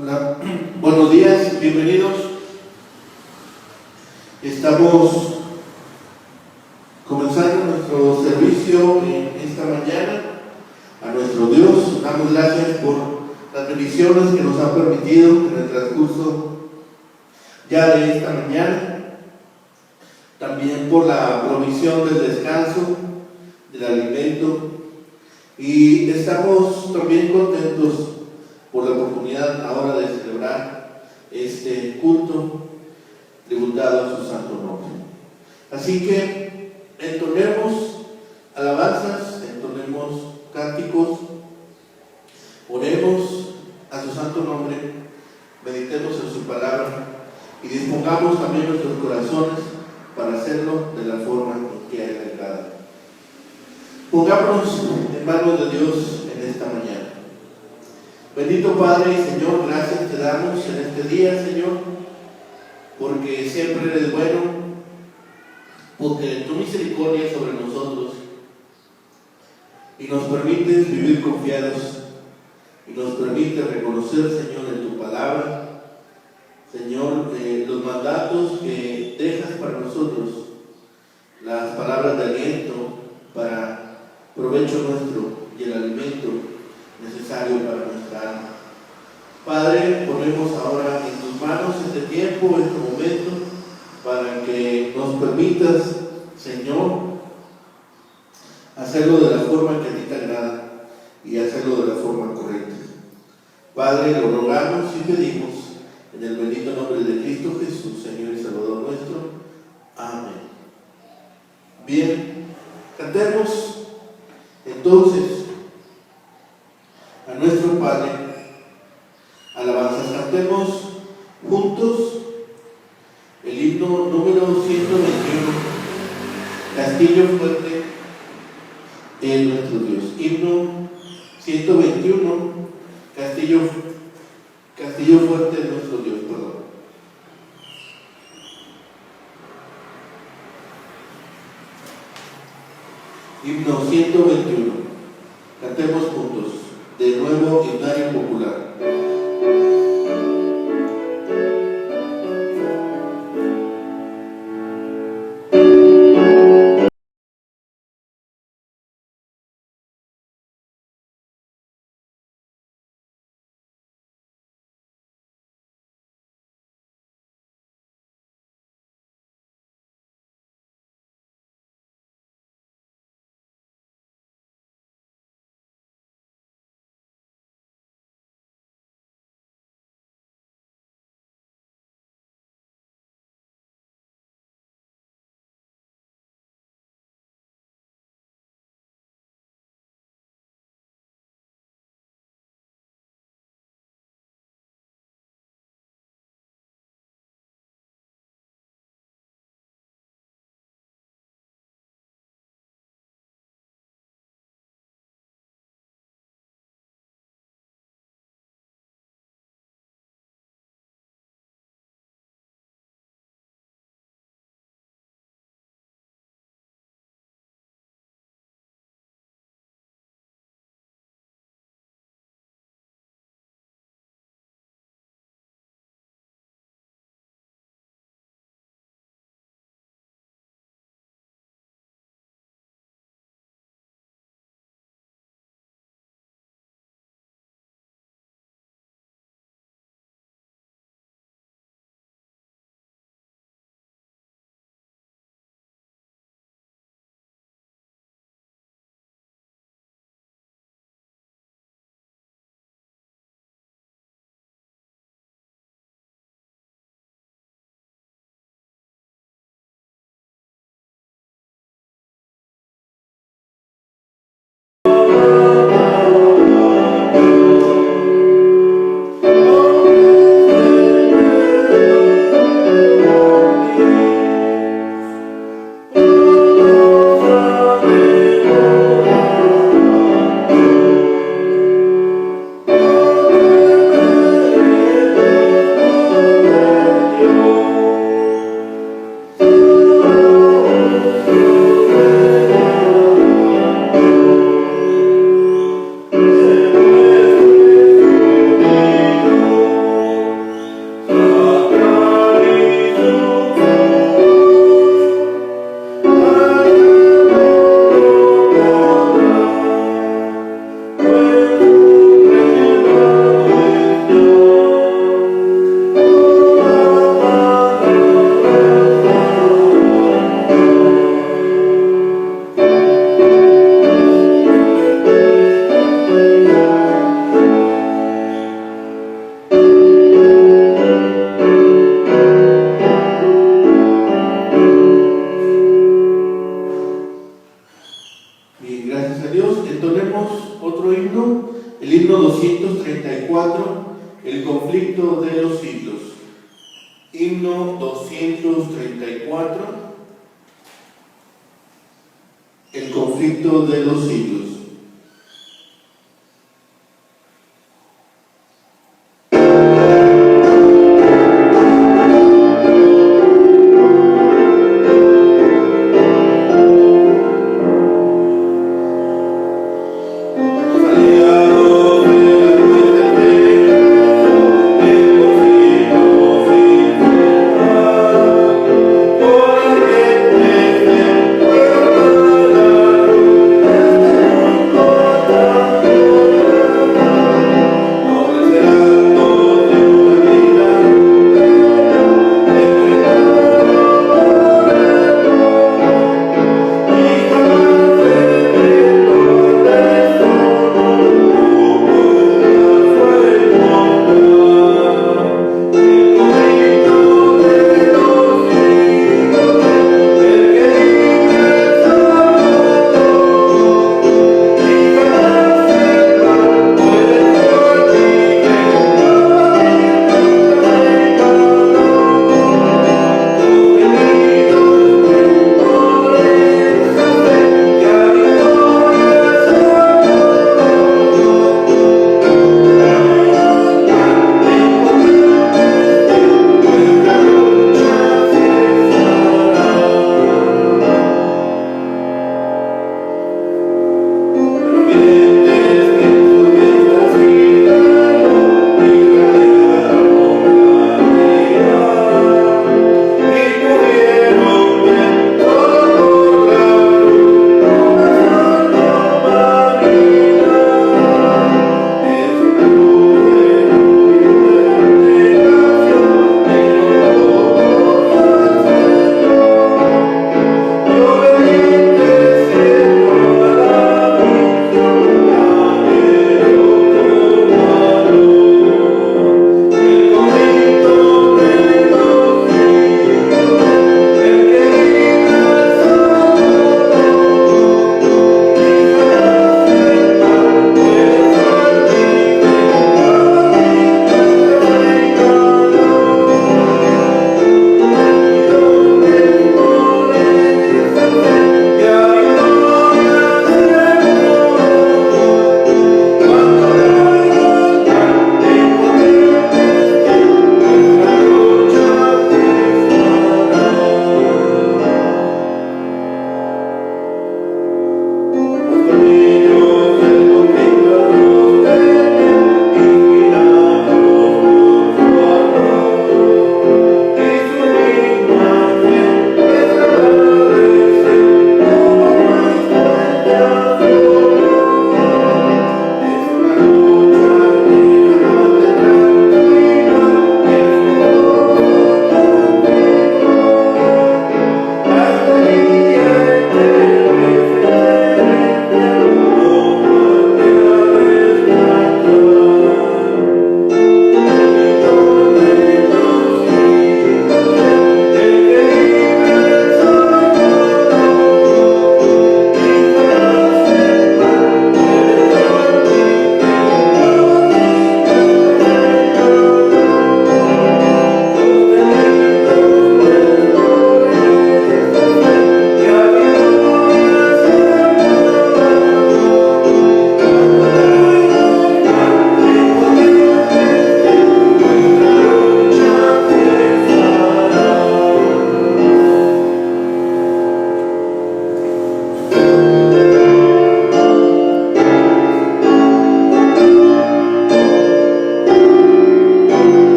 Hola, buenos días, bienvenidos. Estamos comenzando nuestro servicio en esta mañana a nuestro Dios. Damos gracias por las bendiciones que nos ha permitido en el transcurso ya de esta mañana. También por la provisión del descanso, del alimento Y estamos también contentos por la oportunidad ahora de celebrar este culto tributado a su santo nombre. Así que entonemos alabanzas, entonemos cánticos, oremos a su santo nombre, meditemos en su palabra y dispongamos también nuestros corazones para hacerlo de la forma que a Él le agrada. Pongámonos en manos de Dios en esta mañana. Bendito Padre y Señor, gracias te damos en este día, Señor, porque siempre eres bueno, porque tu misericordia es sobre nosotros y nos permites vivir confiados y nos permite reconocer, Señor, en tu palabra, Señor, los mandatos que dejas para nosotros, las palabras de aliento para provecho nuestro y el alimento necesario para nuestra alma. Padre, ponemos ahora en tus manos este tiempo, este momento, para que nos permitas, Señor, hacerlo de la forma que a ti te agrada y hacerlo de la forma correcta. Padre, lo rogamos y pedimos en el bendito nombre de Cristo Jesús, Señor y Salvador nuestro. Amén. Bien, cantemos entonces a nuestro Padre alabanzas. Cantemos juntos el himno número 121, Castillo fuerte es nuestro Dios. Himno 121, Castillo fuerte es nuestro Dios, perdón. Himno 121, cantemos juntos, de nuevo himnario popular. entonemos otro himno, el himno 234, el conflicto de los siglos. Himno 234, el conflicto de los siglos.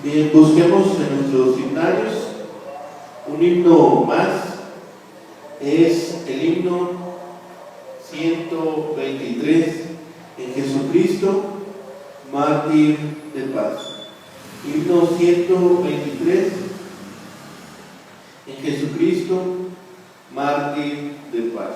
Bien, busquemos en nuestros himnarios un himno más, es el himno 123, en Jesucristo, mártir de paz. Himno 123, en Jesucristo, mártir de paz.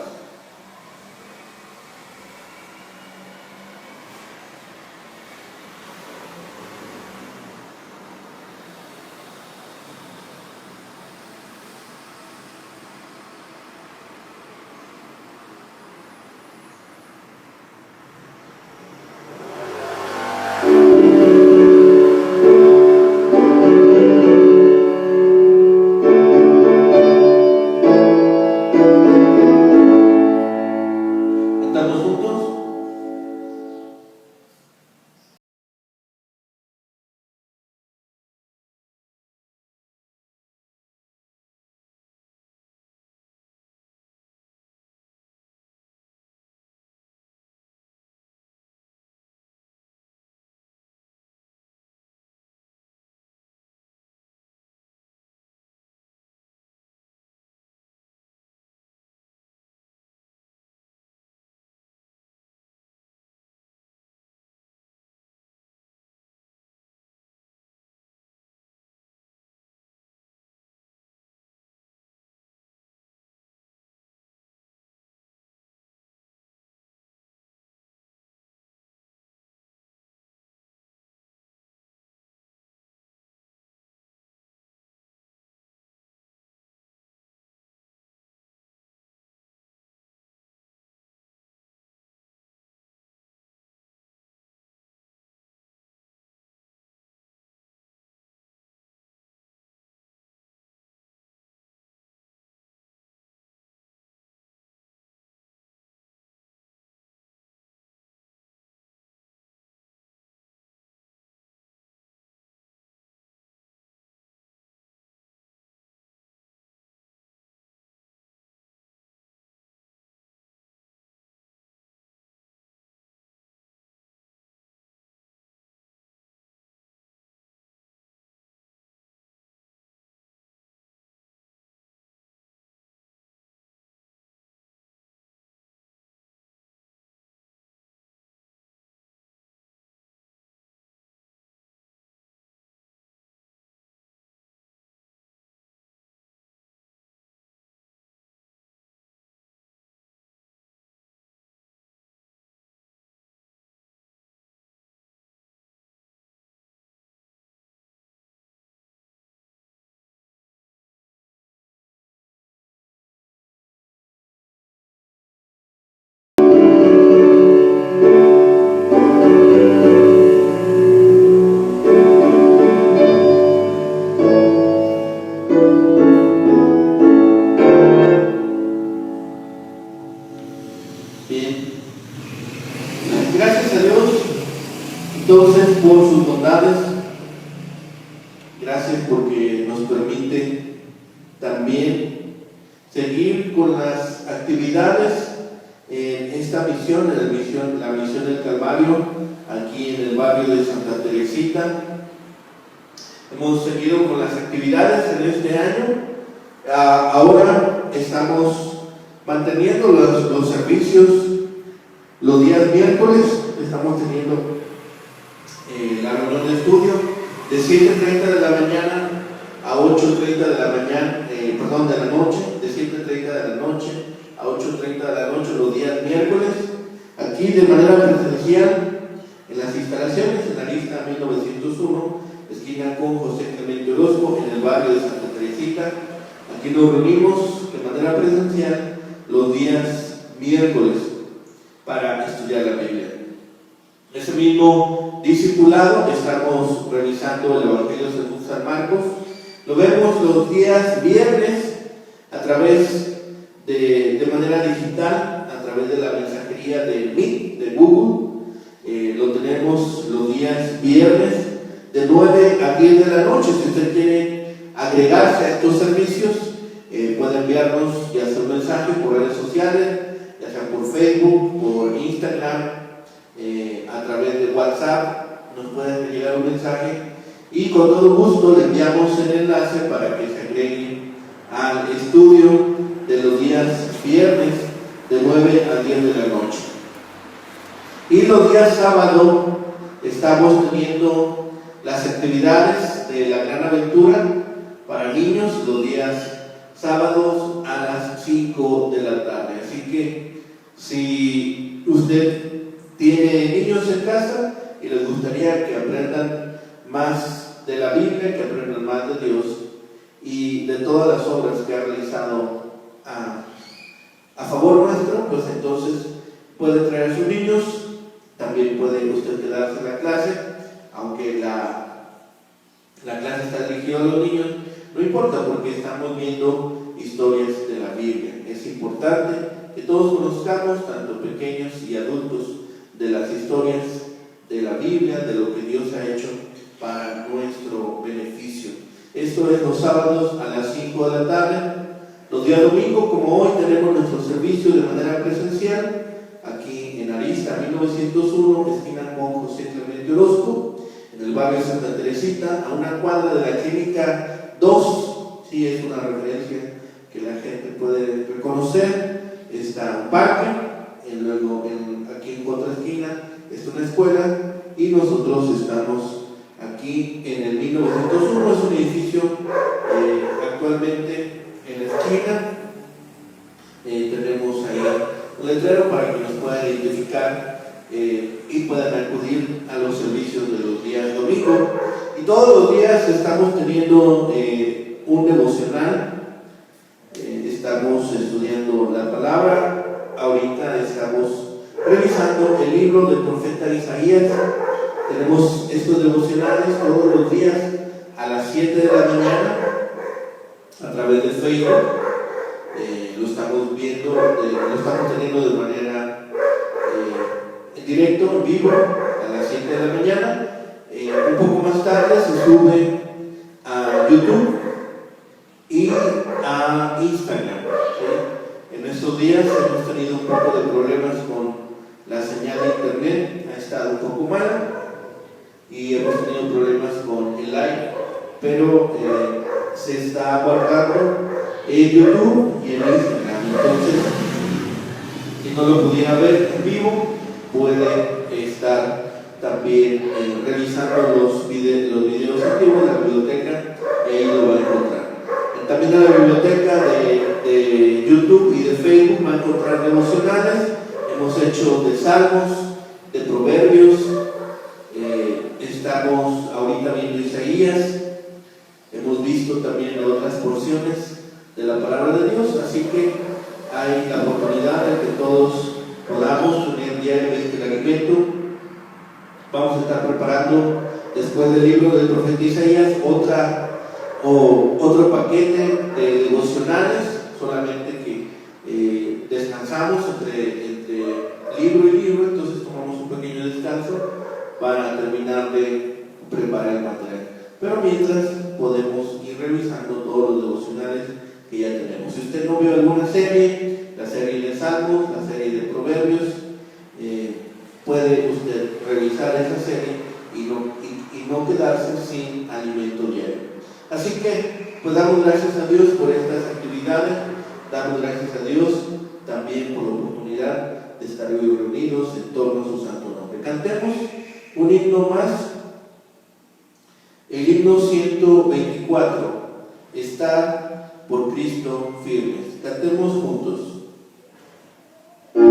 Entonces, por sus bondades, gracias porque nos permite también seguir con las actividades en esta misión, la misión del Calvario, aquí en el barrio de Santa Teresita. Hemos seguido con las actividades en este año. Ahora estamos manteniendo los servicios los días miércoles. Estamos teniendo la reunión de estudio de 7:30 de la mañana a 8:30 de la mañana, de la noche, de 7:30 de la noche a 8:30 de la noche los días miércoles, aquí de manera presencial en las instalaciones, en la lista 1901, esquina con José Clemente Orozco, en el barrio de Santa Teresita. Aquí nos reunimos de manera presencial los días miércoles para estudiar la Biblia. Ese mismo discipulado estamos revisando el Evangelio según San Marcos. Lo vemos los días viernes a través de manera digital, a través de la mensajería de Meet, de Google. Lo tenemos los días viernes de 9 a 10 de la noche. Si usted quiere agregarse a estos servicios, puede enviarnos ya sea un mensaje por redes sociales, ya sea por Facebook, por Instagram, a través de WhatsApp, nos pueden llegar un mensaje y con todo gusto le enviamos el enlace para que se agreguen al estudio de los días viernes de 9 a 10 de la noche. Y los días sábado estamos teniendo las actividades de la Gran Aventura para niños los días sábados a las 5 de la tarde. Así que si usted tiene niños en casa y les gustaría que aprendan más de la Biblia, que aprendan más de Dios y de todas las obras que ha realizado a favor nuestro, pues entonces puede traer a sus niños. También puede usted quedarse en la clase, aunque la clase está dirigida a los niños, no importa, porque estamos viendo historias de la Biblia. Es importante que todos conozcamos, tanto pequeños y adultos, de las historias de la Biblia, de lo que Dios ha hecho para nuestro beneficio. Esto es los sábados a las 5 de la tarde. Los días domingos, como hoy, tenemos nuestro servicio de manera presencial aquí en Arista 1901, esquina con José Clemente Orozco, en el barrio Santa Teresita, a una cuadra de la Clínica 2. Sí, es una referencia que la gente puede reconocer. Está un parque, y luego aquí en otra esquina está una escuela, y nosotros estamos aquí en el 1901. Es un edificio actualmente en la esquina. Tenemos ahí un letrero para que nos puedan identificar y puedan acudir a los servicios de los días domingo. Y todos los días estamos teniendo un devocional. Estamos estudiando la palabra. Ahorita estamos revisando el libro del profeta Isaías. Tenemos estos devocionales todos los días a las 7 de la mañana a través de Facebook. Lo estamos viendo, lo estamos teniendo de manera en directo, en vivo, a las 7 de la mañana. Un poco más tarde se sube a YouTube y a Instagram. En estos días hemos tenido un poco de problemas con la señal de internet, ha estado un poco mala, y hemos tenido problemas con el live, pero se está guardando en YouTube y en Instagram. Entonces, si no lo pudiera ver en vivo, puede estar también revisando los videos antiguos de la biblioteca, y ahí lo va a encontrar. También en la biblioteca de YouTube y de Facebook va a encontrar devocionales. Hemos hecho de Salmos, de Proverbios, estamos ahorita viendo Isaías, hemos visto también otras porciones de la palabra de Dios, así que hay la oportunidad de que todos podamos tener diariamente el alimento. Vamos a estar preparando, después del libro del profeta Isaías, otro paquete de devocionales, solamente que descansamos entre libro y libro, entonces tomamos un pequeño descanso para terminar de preparar el material. Pero mientras podemos ir revisando todos los devocionales que ya tenemos. Si usted no vio alguna serie, la serie de Salmos, la serie de Proverbios, puede usted revisar esa serie y no quedarse sin alimento diario. Así que, pues damos gracias a Dios por estas actividades, damos gracias a Dios también por la oportunidad de estar hoy reunidos en torno a su santo nombre. Cantemos un himno más, el himno 124, Estar por Cristo firmes. Cantemos juntos. El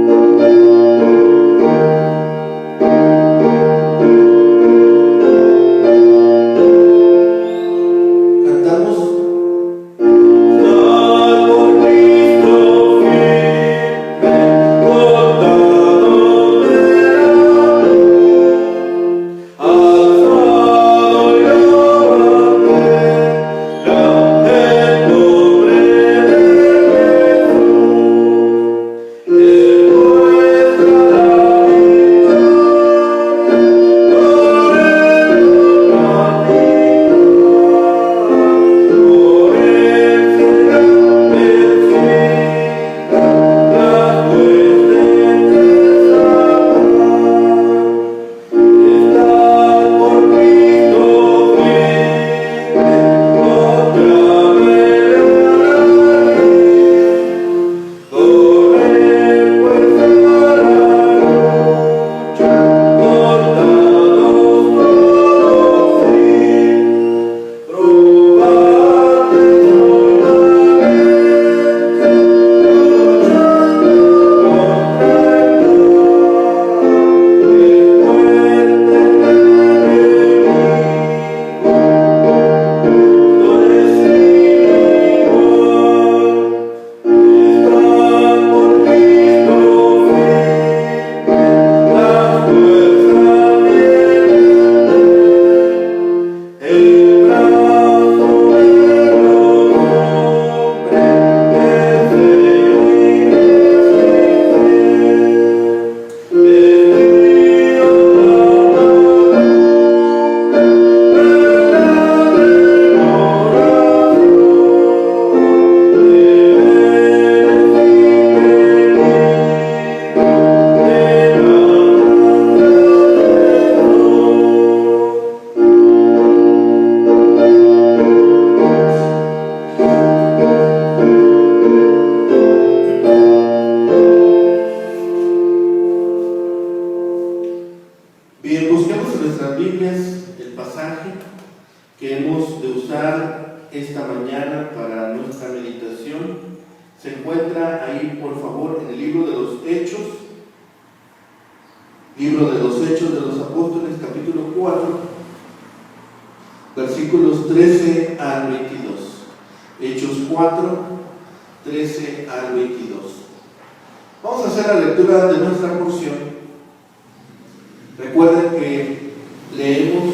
nombre de usar esta mañana para nuestra meditación se encuentra ahí, por favor, en el libro de los Hechos de los Apóstoles, capítulo 4, versículos 13 al 22. Hechos 4, 13 al 22. Vamos a hacer la lectura de nuestra porción. Recuerden que leemos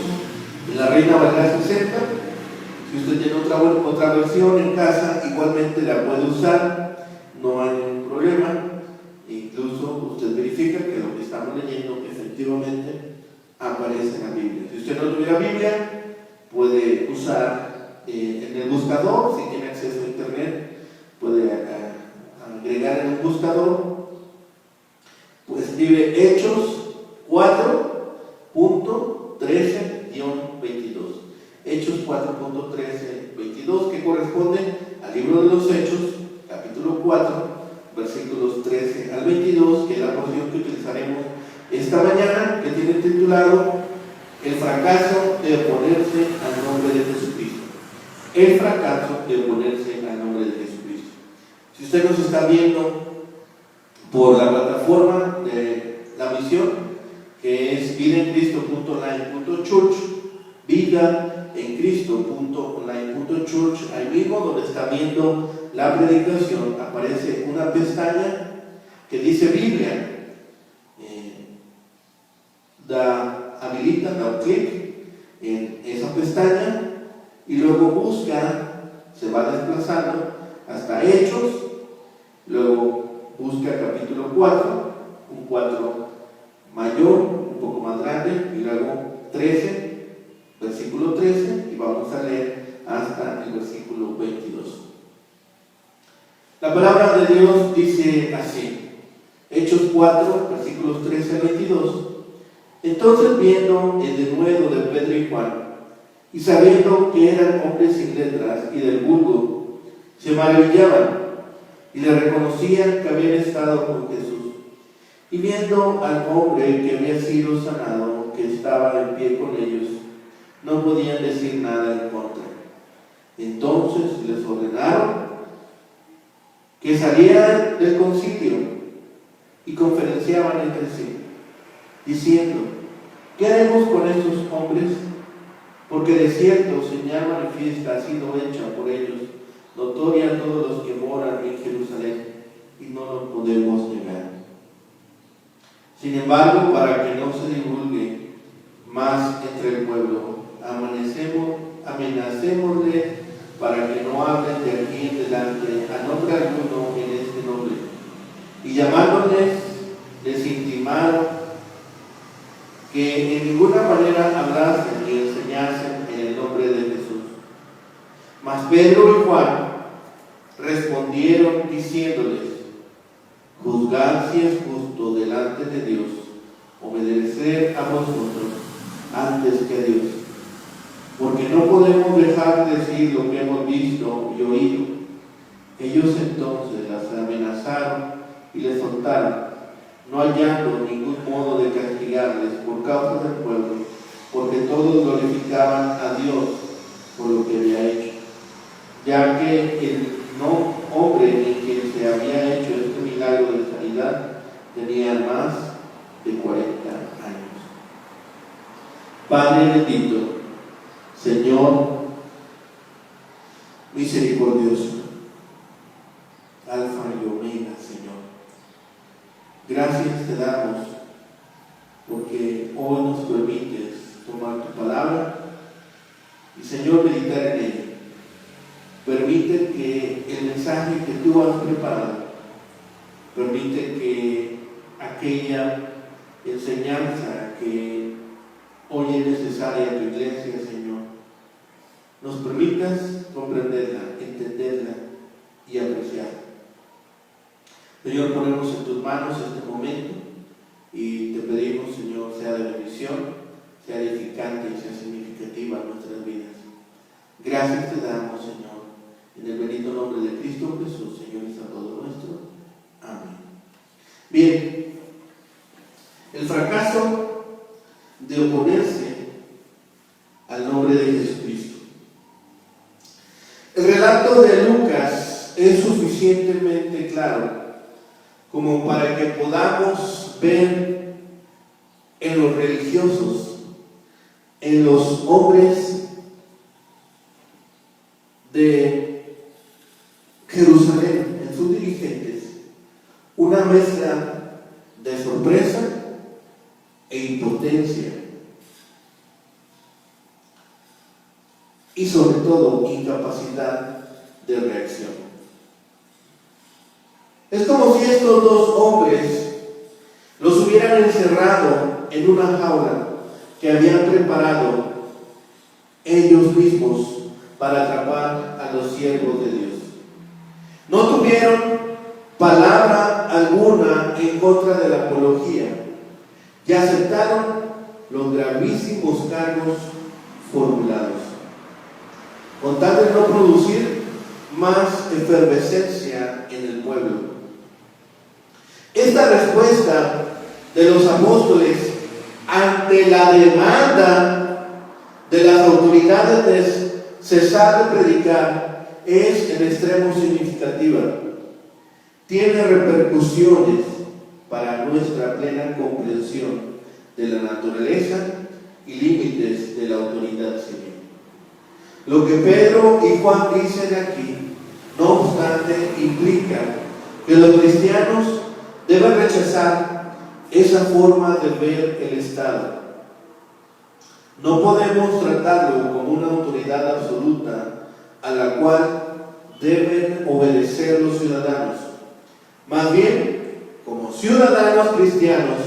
en la Reina Valera 60. Si usted tiene otra versión en casa, igualmente la puede usar, no hay ningún problema. Incluso usted verifica que lo que estamos leyendo efectivamente aparece en la Biblia. Si usted no tuviera Biblia, puede usar en el buscador, si tiene acceso a internet, puede agregar en el buscador, pues escribe Hechos 4.13-22. Hechos 4.13-22, que corresponde al libro de los Hechos, capítulo 4, versículos 13 al 22, que es la porción que utilizaremos esta mañana, que tiene titulado El fracaso de oponerse al nombre de Jesucristo. El fracaso de oponerse al nombre de Jesucristo. Si usted nos está viendo por la plataforma de la misión, que es vidaencristo.online.church, vidaencristo.online.church, ahí mismo donde está viendo la predicación, aparece una pestaña que dice Biblia. Habilita, da un clic en esa pestaña y luego busca, se va desplazando hasta Hechos, luego busca capítulo 4, un 4 mayor, un poco más grande, y luego 13, versículo 13, y vamos a leer hasta el versículo 22. La palabra de Dios dice así, Hechos 4, versículos 13 al 22. Entonces, viendo el denuedo de Pedro y Juan, y sabiendo que eran hombres sin letras y del vulgo, se maravillaban y le reconocían que habían estado con Jesús. Y viendo al hombre que había sido sanado, que estaba en pie con ellos, no podían decir nada en contra. Entonces les ordenaron que salieran del concilio y conferenciaban entre sí, diciendo: ¿qué haremos con estos hombres? Porque de cierto señal manifiesta ha sido hecha por ellos, notoria a todos los que moran en Jerusalén, y no lo podemos negar. Sin embargo, para que no se divulgue más entre el pueblo, amenacémosle para que no hablen de aquí en delante a nombre alguno en este nombre. Y llamándoles, les intimaron que en ninguna manera hablasen ni enseñasen en el nombre de Jesús. Mas Pedro y Juan respondieron diciéndoles: juzgad si es justo delante de Dios obedecer a vosotros antes que a Dios, porque no podemos dejar de decir lo que hemos visto y oído. Ellos entonces las amenazaron y les soltaron, no hallando ningún modo de castigarles por causa del pueblo, porque todos glorificaban a Dios por lo que había hecho, ya que el hombre en quien se había hecho este milagro de sanidad tenía más de 40 años. Padre bendito, Señor misericordioso, Alfa y Omega, Señor, gracias te damos porque hoy nos permites tomar tu palabra y, Señor, meditar en ella. Permite que el mensaje que tú has preparado, permite que aquella enseñanza que hoy es necesaria en tu iglesia, Señor, nos permitas comprenderla, entenderla y apreciarla. Señor, ponemos en tus manos este momento y te pedimos, Señor, sea de bendición, sea edificante y sea significativa en nuestras vidas. Gracias te damos, Señor, en el bendito nombre de Cristo Jesús, Señor y Salvador nuestro. Amén. Bien, el fracaso de oponerse al nombre de Jesucristo. El relato de Lucas es suficientemente claro como para que podamos ver en los religiosos, en los hombres de Jerusalén, en sus dirigentes, una mezcla de sorpresa e impotencia y sobre todo incapacidad de reacción. Es como si estos dos hombres los hubieran encerrado en una jaula que habían preparado ellos mismos para atrapar a los siervos de Dios. No tuvieron palabra alguna en contra de la apología y aceptaron los gravísimos cargos formulados, con tal de no producir más efervescencia en el pueblo. Esta respuesta de los apóstoles ante la demanda de las autoridades de cesar de predicar es en extremo significativa. Tiene repercusiones para nuestra plena comprensión de la naturaleza y límites de la autoridad civil. Lo que Pedro y Juan dicen aquí, no obstante, implica que los cristianos deben rechazar esa forma de ver el Estado. No podemos tratarlo como una autoridad absoluta a la cual deben obedecer los ciudadanos. Más bien, como ciudadanos cristianos,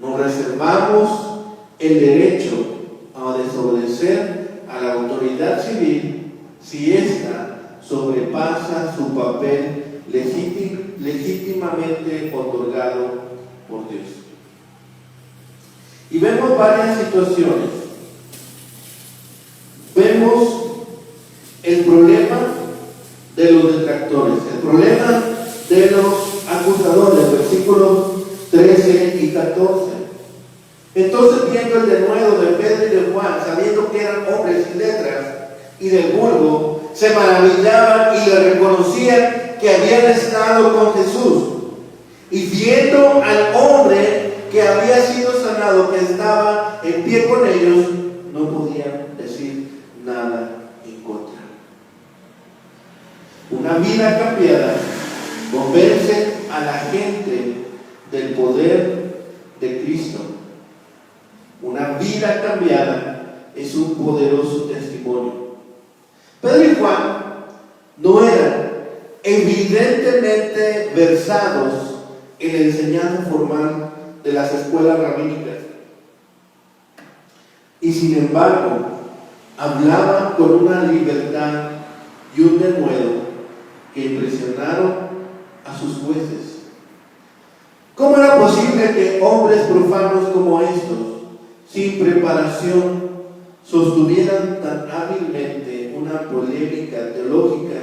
nos reservamos el derecho a desobedecer a la autoridad civil si ésta sobrepasa su papel legítimamente otorgado por Dios. Y vemos varias situaciones. Vemos el problema de los detractores, el problema de los acusadores, versículos 13 y 14. Entonces, viendo el denuedo de Pedro y de Juan, sabiendo que eran hombres sin letras y del vulgo, se maravillaban y le reconocían que habían estado con Jesús. Y viendo al hombre que había sido sanado, que estaba en pie con ellos, no podían decir nada en contra. Una vida cambiada convence a la gente del poder de Cristo. Una vida cambiada es un poderoso testimonio. Pedro y Juan no eran evidentemente versados en la enseñanza formal de las escuelas rabínicas, y sin embargo hablaban con una libertad y un denuedo que impresionaron a sus jueces. ¿Cómo era posible que hombres profanos como estos, sin preparación, sostuvieran tan hábilmente una polémica teológica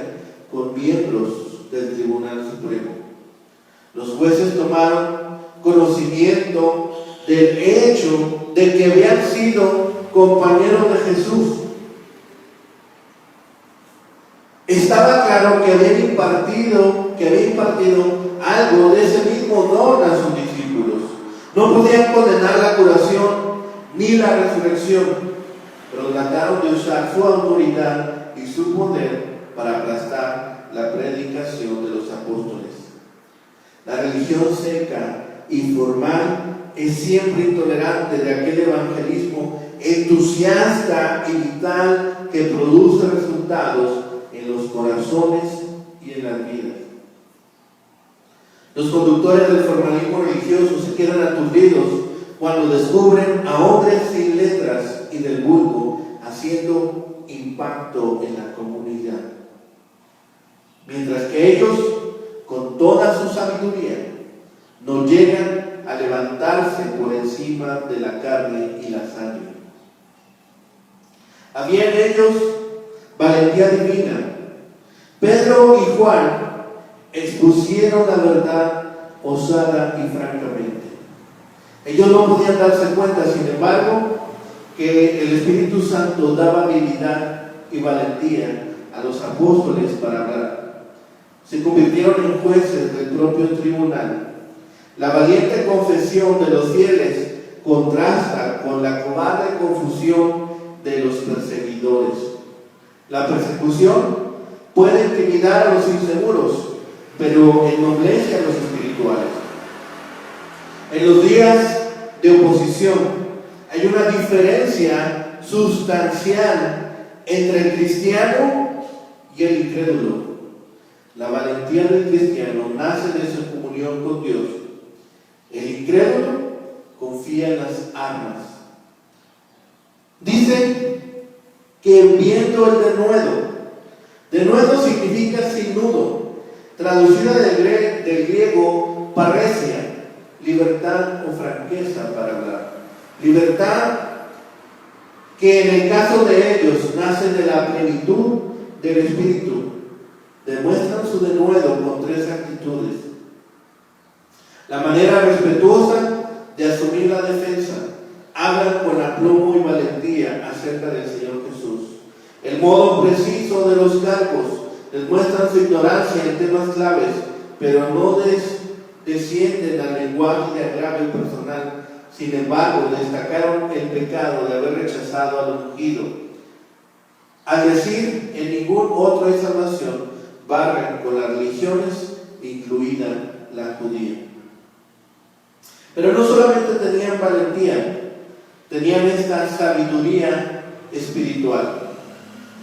con miembros del Tribunal Supremo? Los jueces tomaron conocimiento del hecho de que habían sido compañeros de Jesús. Estaba claro que había impartido algo de ese mismo don a sus discípulos. No podían condenar la curación ni la resurrección, pero trataron de usar su autoridad y su poder para aplastar la predicación de los apóstoles. La religión seca y formal es siempre intolerante de aquel evangelismo entusiasta y vital que produce resultados en los corazones y en las vidas. Los conductores del formalismo religioso se quedan aturdidos cuando descubren a hombres sin letras y del vulgo haciendo impacto en la comunidad, mientras que ellos, con toda su sabiduría, no llegan a levantarse por encima de la carne y la sangre. Había en ellos valentía divina. Pedro y Juan expusieron la verdad osada y francamente. Ellos no podían darse cuenta, sin embargo, que el Espíritu Santo daba habilidad y valentía a los apóstoles para hablar. Se convirtieron en jueces del propio tribunal. La valiente confesión de los fieles contrasta con la cobarde confusión de los perseguidores. La persecución puede intimidar a los inseguros, pero ennoblece a los espirituales. En los días de oposición hay una diferencia sustancial entre el cristiano y el incrédulo. La valentía del cristiano nace de su comunión con Dios. El incrédulo confía en las armas. Dice que viendo el denuedo significa sin nudo, traducida del griego parresia, libertad o franqueza para hablar. Libertad que en el caso de ellos nace de la plenitud del Espíritu. Demuestran su denuedo con tres actitudes: la manera respetuosa de asumir la defensa, hablan con aplomo y valentía acerca del Señor Jesús; el modo preciso de los cargos, demuestran su ignorancia en temas claves, pero no descienden al lenguaje de agravio personal. Sin embargo, destacaron el pecado de haber rechazado al ungido. Al decir en ningún otro hay salvación, barren con las religiones, incluida la judía. Pero no solamente tenían valentía, tenían esta sabiduría espiritual.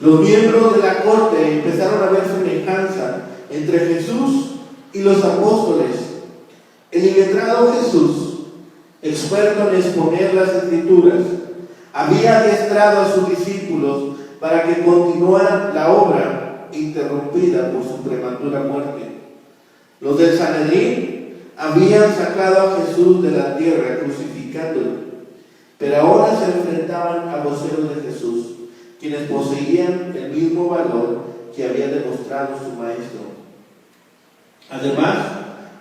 Los miembros de la corte empezaron a ver semejanza entre Jesús y los apóstoles. El iletrado Jesús, experto en exponer las Escrituras, había adiestrado a sus discípulos para que continuaran la obra interrumpida por su prematura muerte. Los del Sanedrín habían sacado a Jesús de la tierra crucificándolo, pero ahora se enfrentaban a voceros de Jesús, quienes poseían el mismo valor que había demostrado su maestro. Además,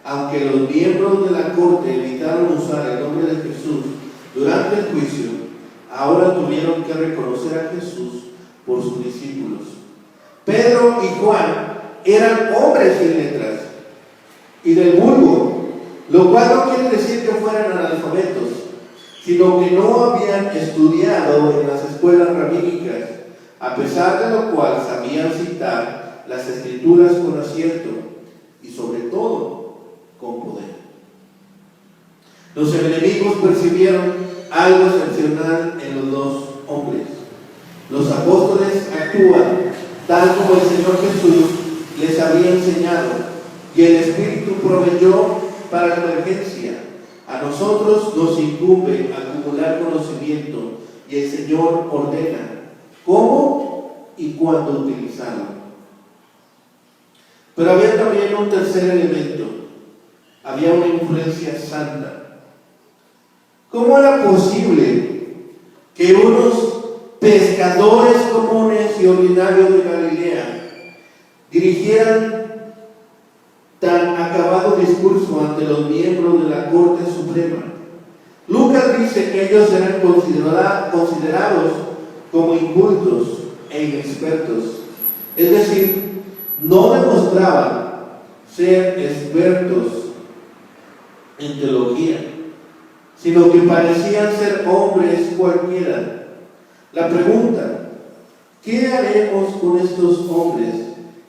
aunque los miembros de la corte evitaron usar el nombre de Jesús durante el juicio, ahora tuvieron que reconocer a Jesús por sus discípulos. Pedro y Juan eran hombres sin letras y del vulgo, lo cual no quiere decir que fueran analfabetos, sino que no habían estudiado en las escuelas rabínicas, a pesar de lo cual sabían citar las Escrituras con acierto y sobre todo con poder. Los enemigos percibieron algo excepcional en los dos hombres. Los apóstoles actúan tal como el Señor Jesús les había enseñado, y el Espíritu proveyó para la emergencia. A nosotros nos incumbe acumular conocimiento, y el Señor ordena cómo y cuándo utilizarlo. Pero había también un tercer elemento: había una influencia santa. ¿Cómo era posible que unos pescadores comunes y ordinarios de Galilea dirigieran tan acabado discurso ante los miembros de la Corte Suprema? Lucas dice que ellos eran considerados como incultos e inexpertos, es decir, no demostraban ser expertos en teología, sino que parecían ser hombres cualquiera. La pregunta, ¿qué haremos con estos hombres?,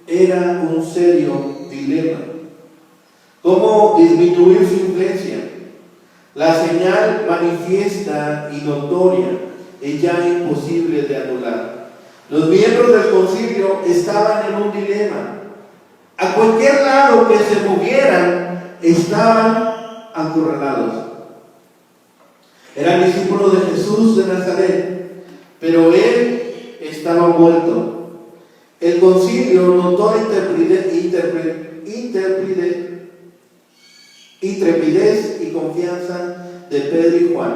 era un serio dilema. ¿Cómo disminuir su influencia? La señal manifiesta y notoria es ya imposible de anular. Los miembros del concilio estaban en un dilema. A cualquier lado que se movieran, estaban acorralados. Eran discípulos de Jesús de Nazaret, pero él estaba muerto. El concilio notó la intrepidez y confianza de Pedro y Juan,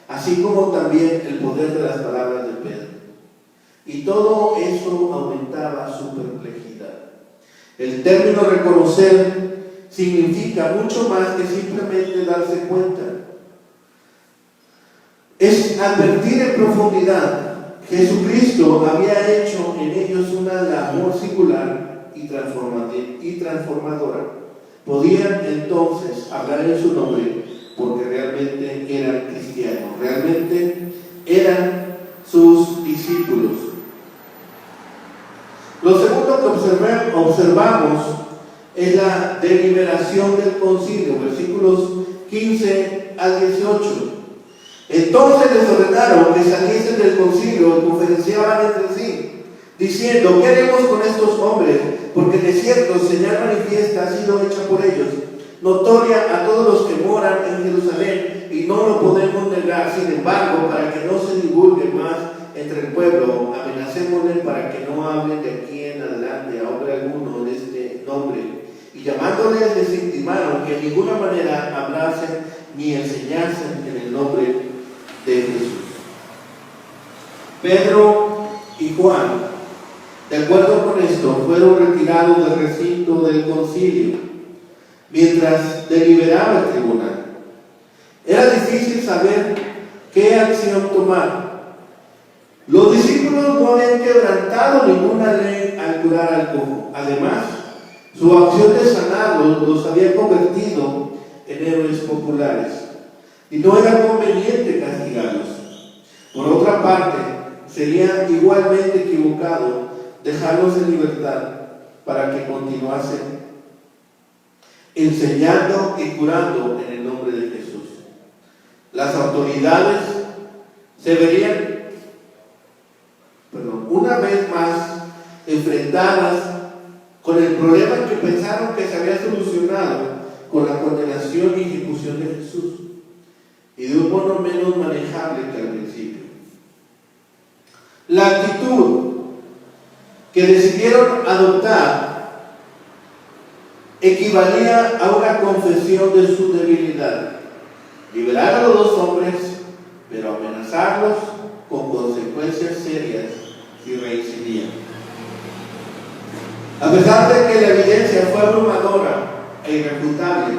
así como también el poder de las palabras de Pedro. Y todo eso aumentaba su perplejidad. El término reconocer significa mucho más que simplemente darse cuenta. Es advertir en profundidad, Jesucristo había hecho en ellos una labor singular y transformadora. Podían entonces hablar en su nombre porque realmente eran cristianos, realmente eran sus discípulos. Lo segundo que observamos es la deliberación del concilio, versículos 15 al 18. Entonces les ordenaron que saliesen del concilio y conferenciaban entre sí, diciendo: ¿qué haremos con estos hombres? Porque de cierto señal manifiesta ha sido hecha por ellos, notoria a todos los que moran en Jerusalén, y no lo podemos negar. Sin embargo, para que no se divulgue más entre el pueblo, amenacémosle para que no hablen de aquí en adelante a hombre alguno de este nombre. Y llamándoles les intimaron que en ninguna manera hablasen ni enseñasen en el nombre de Jesús. Pedro y Juan, de acuerdo con esto, fueron retirados del recinto del concilio mientras deliberaba el tribunal. Era difícil saber qué acción tomar. Los discípulos no habían quebrantado ninguna ley al curar al cojo. Además, su acción de sanarlos los había convertido en héroes populares y no era conveniente castigarlos. Por otra parte, sería igualmente equivocado dejarlos en libertad para que continuasen enseñando y curando en el nombre de Jesús. Las autoridades se verían, una vez más enfrentadas con el problema que pensaron que se había solucionado con la condenación y ejecución de Jesús, y de un modo menos manejable que al principio. La actitud que decidieron adoptar equivalía a una confesión de su debilidad: liberar a los dos hombres, pero amenazarlos con consecuencias serias si reincidían. A pesar de que la evidencia fue abrumadora e irrefutable,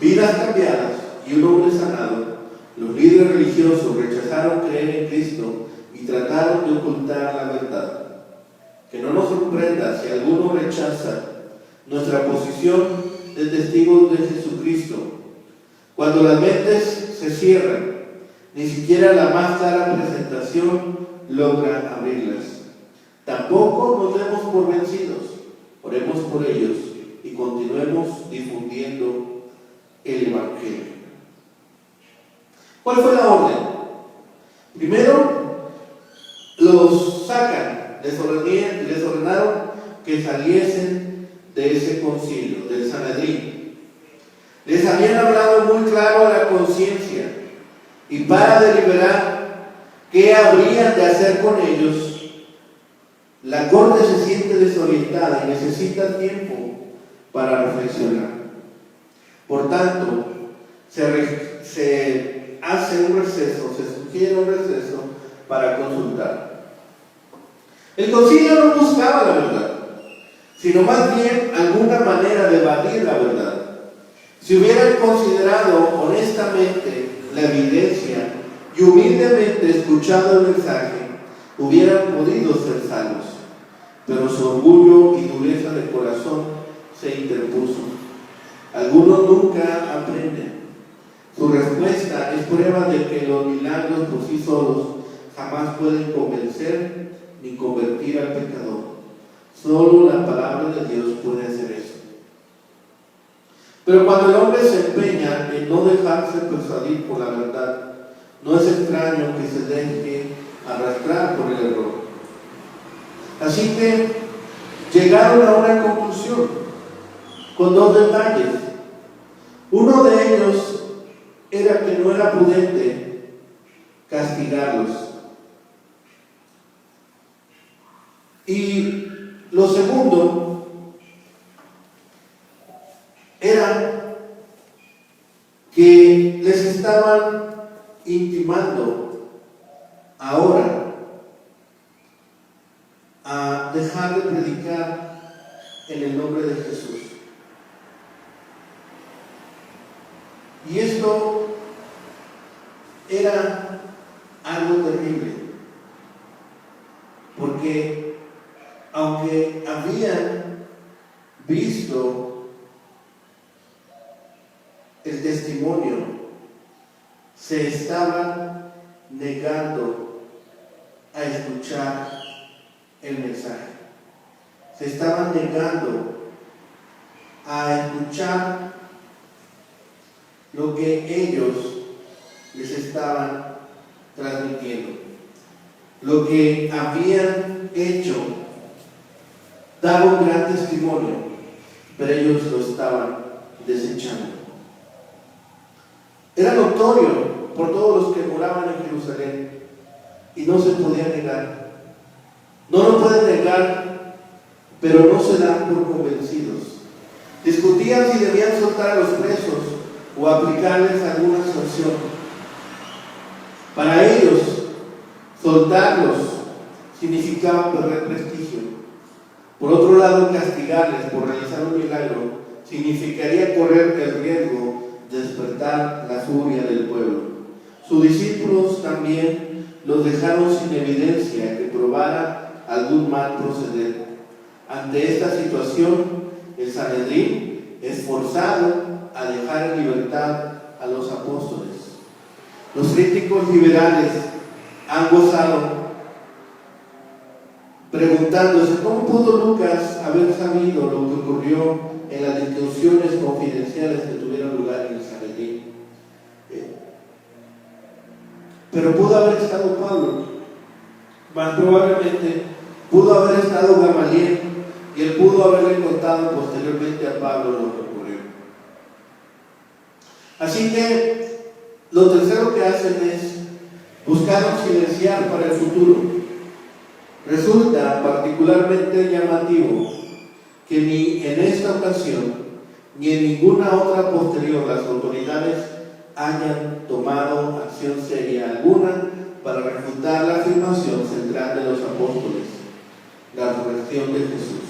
vidas cambiadas y un hombre sanado, los líderes religiosos rechazaron creer en Cristo y trataron de ocultar la verdad. Que no nos sorprenda si alguno rechaza nuestra posición de testigos de Jesucristo. Cuando las mentes se cierran, ni siquiera la más clara presentación logra abrirlas. Tampoco nos demos por vencidos. Oremos por ellos y continuemos difundiendo el Evangelio. ¿Cuál fue la orden? Primero, los sacan, les ordenaron que saliesen de ese concilio, del Sanedrín. Les habían hablado muy claro a la conciencia, y para deliberar qué habrían de hacer con ellos, la corte se siente desorientada y necesita tiempo para reflexionar. Por tanto, se hace un receso, se sugiere un receso para consultar. El concilio no buscaba la verdad, sino más bien alguna manera de evadir la verdad. Si hubieran considerado honestamente la evidencia y humildemente escuchado el mensaje, hubieran podido ser salvos, pero su orgullo y dureza de corazón se interpuso. Algunos nunca aprenden. Su respuesta es prueba de que los milagros por sí solos jamás pueden convencer ni convertir al pecador. Solo la palabra de Dios puede hacer eso. Pero cuando el hombre se empeña en no dejarse persuadir por la verdad, no es extraño que se deje arrastrar por el error. Así que llegaron a una conclusión con dos detalles. Uno de ellos era que no era prudente castigarlos. Y lo segundo era que les estaban intimando ahora a dejar de predicar en el nombre de Jesús. Y esto era algo terrible. porque aunque habían visto el testimonio, se estaban negando a escuchar el mensaje. Se estaban negando a escuchar lo que ellos les estaban transmitiendo. Lo que habían hecho daba un gran testimonio, pero ellos lo estaban desechando. Era notorio por todos los que moraban en Jerusalén y no se podía negar. No lo pueden negar, pero no se dan por convencidos. Discutían si debían soltar a los presos o aplicarles alguna sanción. Para ellos, soltarlos significaba perder prestigio. Por otro lado, castigarles por realizar un milagro significaría correr el riesgo de despertar la furia del pueblo. Sus discípulos también los dejaron sin evidencia que probara algún mal proceder. Ante esta situación, el Sanedrín es forzado a dejar en libertad a los apóstoles. Los críticos liberales han gozado preguntándose cómo pudo Lucas haber sabido lo que ocurrió en las discusiones confidenciales que tuvieron lugar en el Sanedrín. Pero pudo haber estado Pablo, más probablemente pudo haber estado Gamaliel, y él pudo haberle contado posteriormente a Pablo lo que ocurrió. Así que lo tercero que hacen es buscar silenciar para el futuro. Resulta particularmente llamativo que ni en esta ocasión ni en ninguna otra posterior las autoridades hayan tomado acción seria alguna para refutar la afirmación central de los apóstoles, la resurrección de Jesús.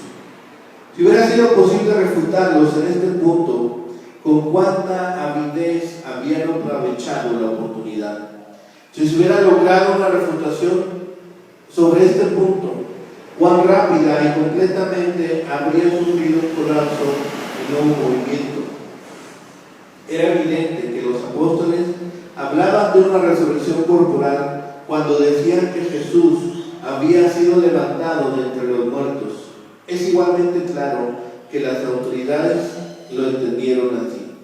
Si hubiera sido posible refutarlos en este punto, con cuánta avidez habían aprovechado la oportunidad. Si se hubiera logrado una refutación sobre este punto, cuán rápida y completamente habría sufrido un colapso el nuevo movimiento. Era evidente que los apóstoles hablaban de una resurrección corporal cuando decían que Jesús había sido levantado de entre los muertos. Es igualmente claro que las autoridades lo entendieron así.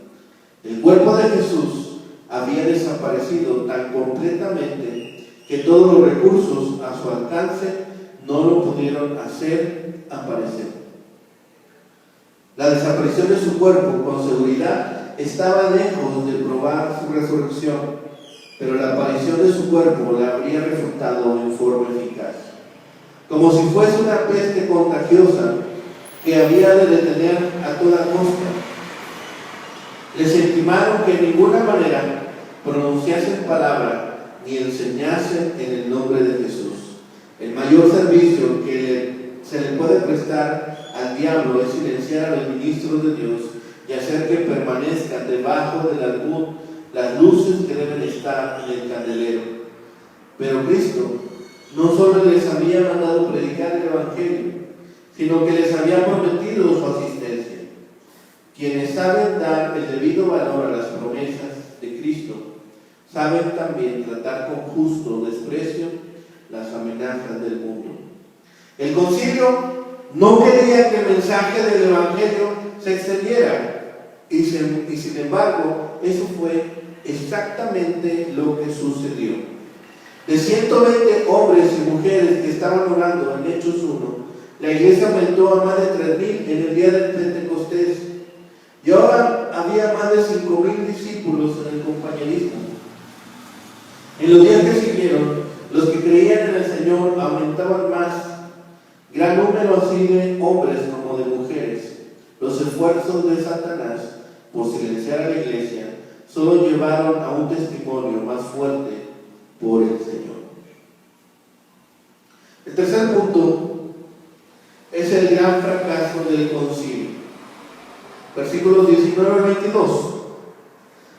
El cuerpo de Jesús había desaparecido tan completamente que todos los recursos a su alcance no lo pudieron hacer aparecer. La desaparición de su cuerpo con seguridad estaba lejos de probar su resurrección, pero la aparición de su cuerpo la habría refutado en forma eficaz. Como si fuese una peste contagiosa que había de detener a toda costa. Les intimaron que de ninguna manera pronunciasen palabra ni enseñasen en el nombre de Jesús. El mayor servicio que se le puede prestar al diablo es silenciar a los ministros de Dios y hacer que permanezcan debajo de las luces que deben estar en el candelero. Pero Cristo no solo les había mandado predicar el Evangelio, sino que les había prometido su asistencia. Quienes saben dar el debido valor a las promesas de Cristo, saben también tratar con justo desprecio las amenazas del mundo. El concilio no quería que el mensaje del Evangelio se extendiera, y sin embargo, eso fue exactamente lo que sucedió. De 120 hombres y mujeres que estaban orando en Hechos 1, la iglesia aumentó a más de 3,000 en el día del Pentecostés, y ahora había más de 5,000 discípulos en el compañerismo. En los días que siguieron, los que creían en el Señor aumentaban más, gran número así de hombres como de mujeres. Los esfuerzos de Satanás por silenciar a la iglesia solo llevaron a un testimonio más fuerte por el Señor. El tercer punto es el gran fracaso del concilio. Versículos 19 al 22.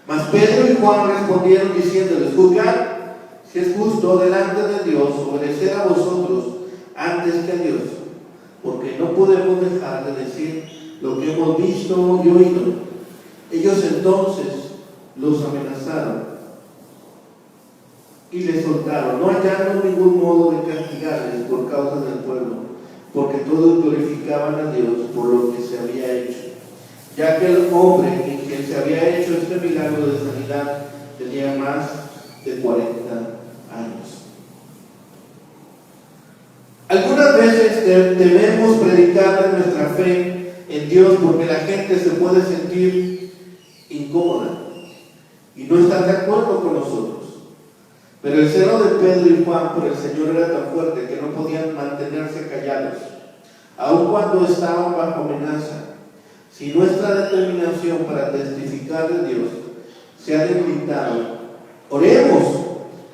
Mas Pedro y Juan respondieron diciéndoles: juzgad si es justo delante de Dios obedecer a vosotros antes que a Dios, porque no podemos dejar de decir lo que hemos visto y oído. Ellos entonces los amenazaron y les soltaron, no hallaron ningún modo de castigarles por causa del pueblo, porque todos glorificaban a Dios por lo que se había hecho, ya que el hombre en quien se había hecho este milagro de sanidad tenía más de 40 años. Algunas veces debemos predicar nuestra fe en Dios porque la gente se puede sentir incómoda y no estar de acuerdo con nosotros. Pero el celo de Pedro y Juan por el Señor era tan fuerte que no podían mantenerse callados, aun cuando estaban bajo amenaza. Si nuestra determinación para testificar de Dios se ha debilitado, oremos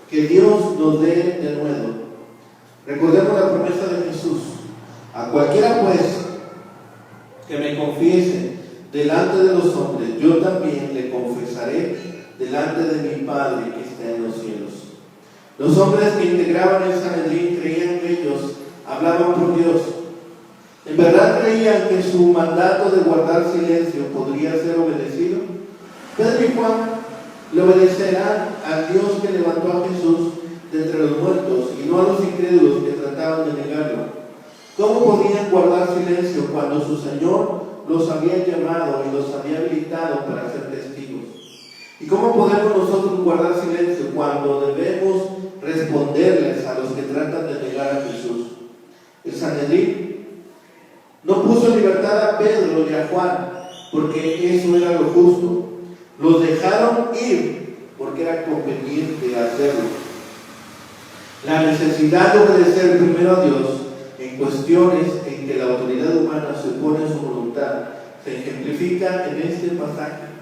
que Dios nos dé de nuevo. Recordemos la promesa de Jesús: a cualquiera pues que me confiese delante de los hombres, yo también le confesaré delante de mi Padre que está en los cielos. Los hombres que integraban el Sanedrín creían que ellos hablaban por Dios. ¿En verdad creían que su mandato de guardar silencio podría ser obedecido? Pedro y Juan le obedecerán al Dios que levantó a Jesús de entre los muertos y no a los incrédulos que trataban de negarlo. ¿Cómo podían guardar silencio cuando su Señor los había llamado y los había habilitado para ser testigos? ¿Y cómo podemos nosotros guardar silencio cuando debemos responderles a los que tratan de negar a Jesús? El Sanedrín no puso en libertad a Pedro y a Juan porque eso era lo justo. Los dejaron ir porque era conveniente hacerlo. La necesidad de obedecer primero a Dios en cuestiones en que la autoridad humana se opone a su voluntad se ejemplifica en este pasaje.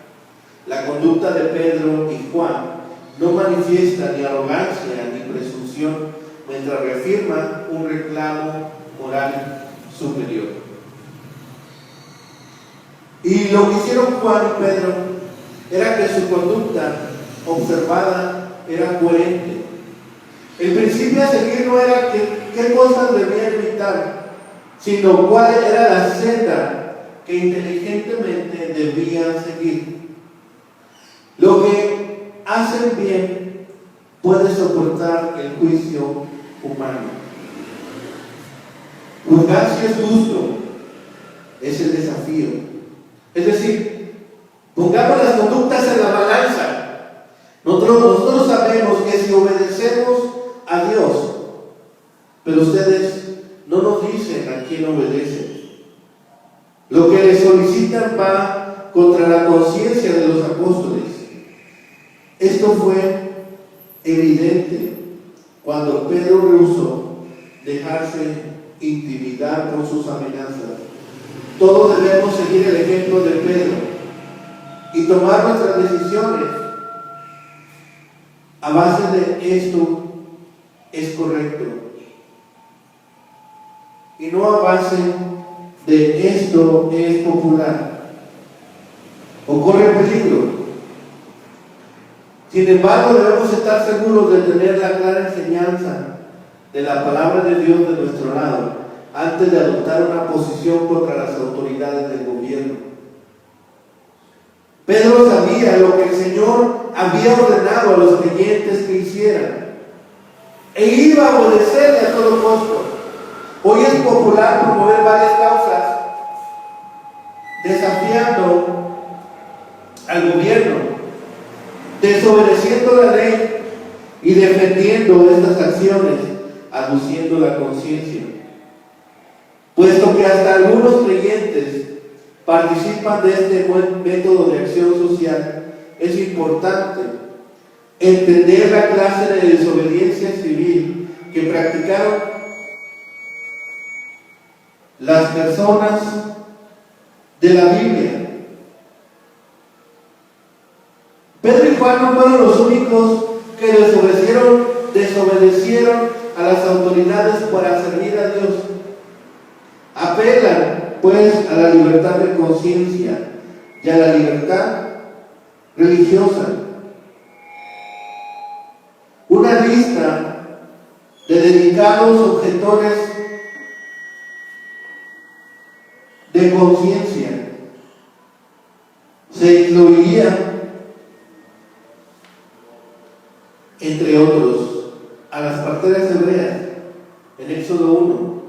La conducta de Pedro y Juan no manifiesta ni arrogancia ni presunción mientras reafirma un reclamo moral superior. Y lo que hicieron Juan y Pedro era que su conducta observada era coherente. El principio a seguir no era qué cosas debían evitar, sino cuál era la senda que inteligentemente debían seguir. Lo que hacen bien puede soportar el juicio humano. Juzgar si es justo es el desafío. Es decir, pongamos las conductas en la balanza. Nosotros sabemos que si obedecemos a Dios, pero ustedes no nos dicen a quién obedecen. Lo que les solicitan va contra la conciencia de los apóstoles. Esto fue evidente cuando Pedro rehusó dejarse intimidar por sus amenazas. Todos debemos seguir el ejemplo de Pedro y tomar nuestras decisiones a base de esto es correcto y no a base de esto es popular o corre peligro. Sin embargo, debemos estar seguros de tener la clara enseñanza de la palabra de Dios de nuestro lado antes de adoptar una posición contra las autoridades del gobierno. Pedro sabía lo que el Señor había ordenado a los creyentes que hicieran e iba a obedecerle a todo costo. Hoy es popular promover varias causas desafiando al gobierno, desobedeciendo la ley y defendiendo estas acciones, aduciendo la conciencia. Puesto que hasta algunos creyentes participan de este buen método de acción social, es importante entender la clase de desobediencia civil que practicaron las personas de la Biblia. Pedro y Juan no fueron los únicos que desobedecieron a las autoridades para servir a Dios. Apelan pues a la libertad de conciencia y a la libertad religiosa. Una lista de dedicados objetores de conciencia. Se incluía, entre otros, a las parteras hebreas en Éxodo 1,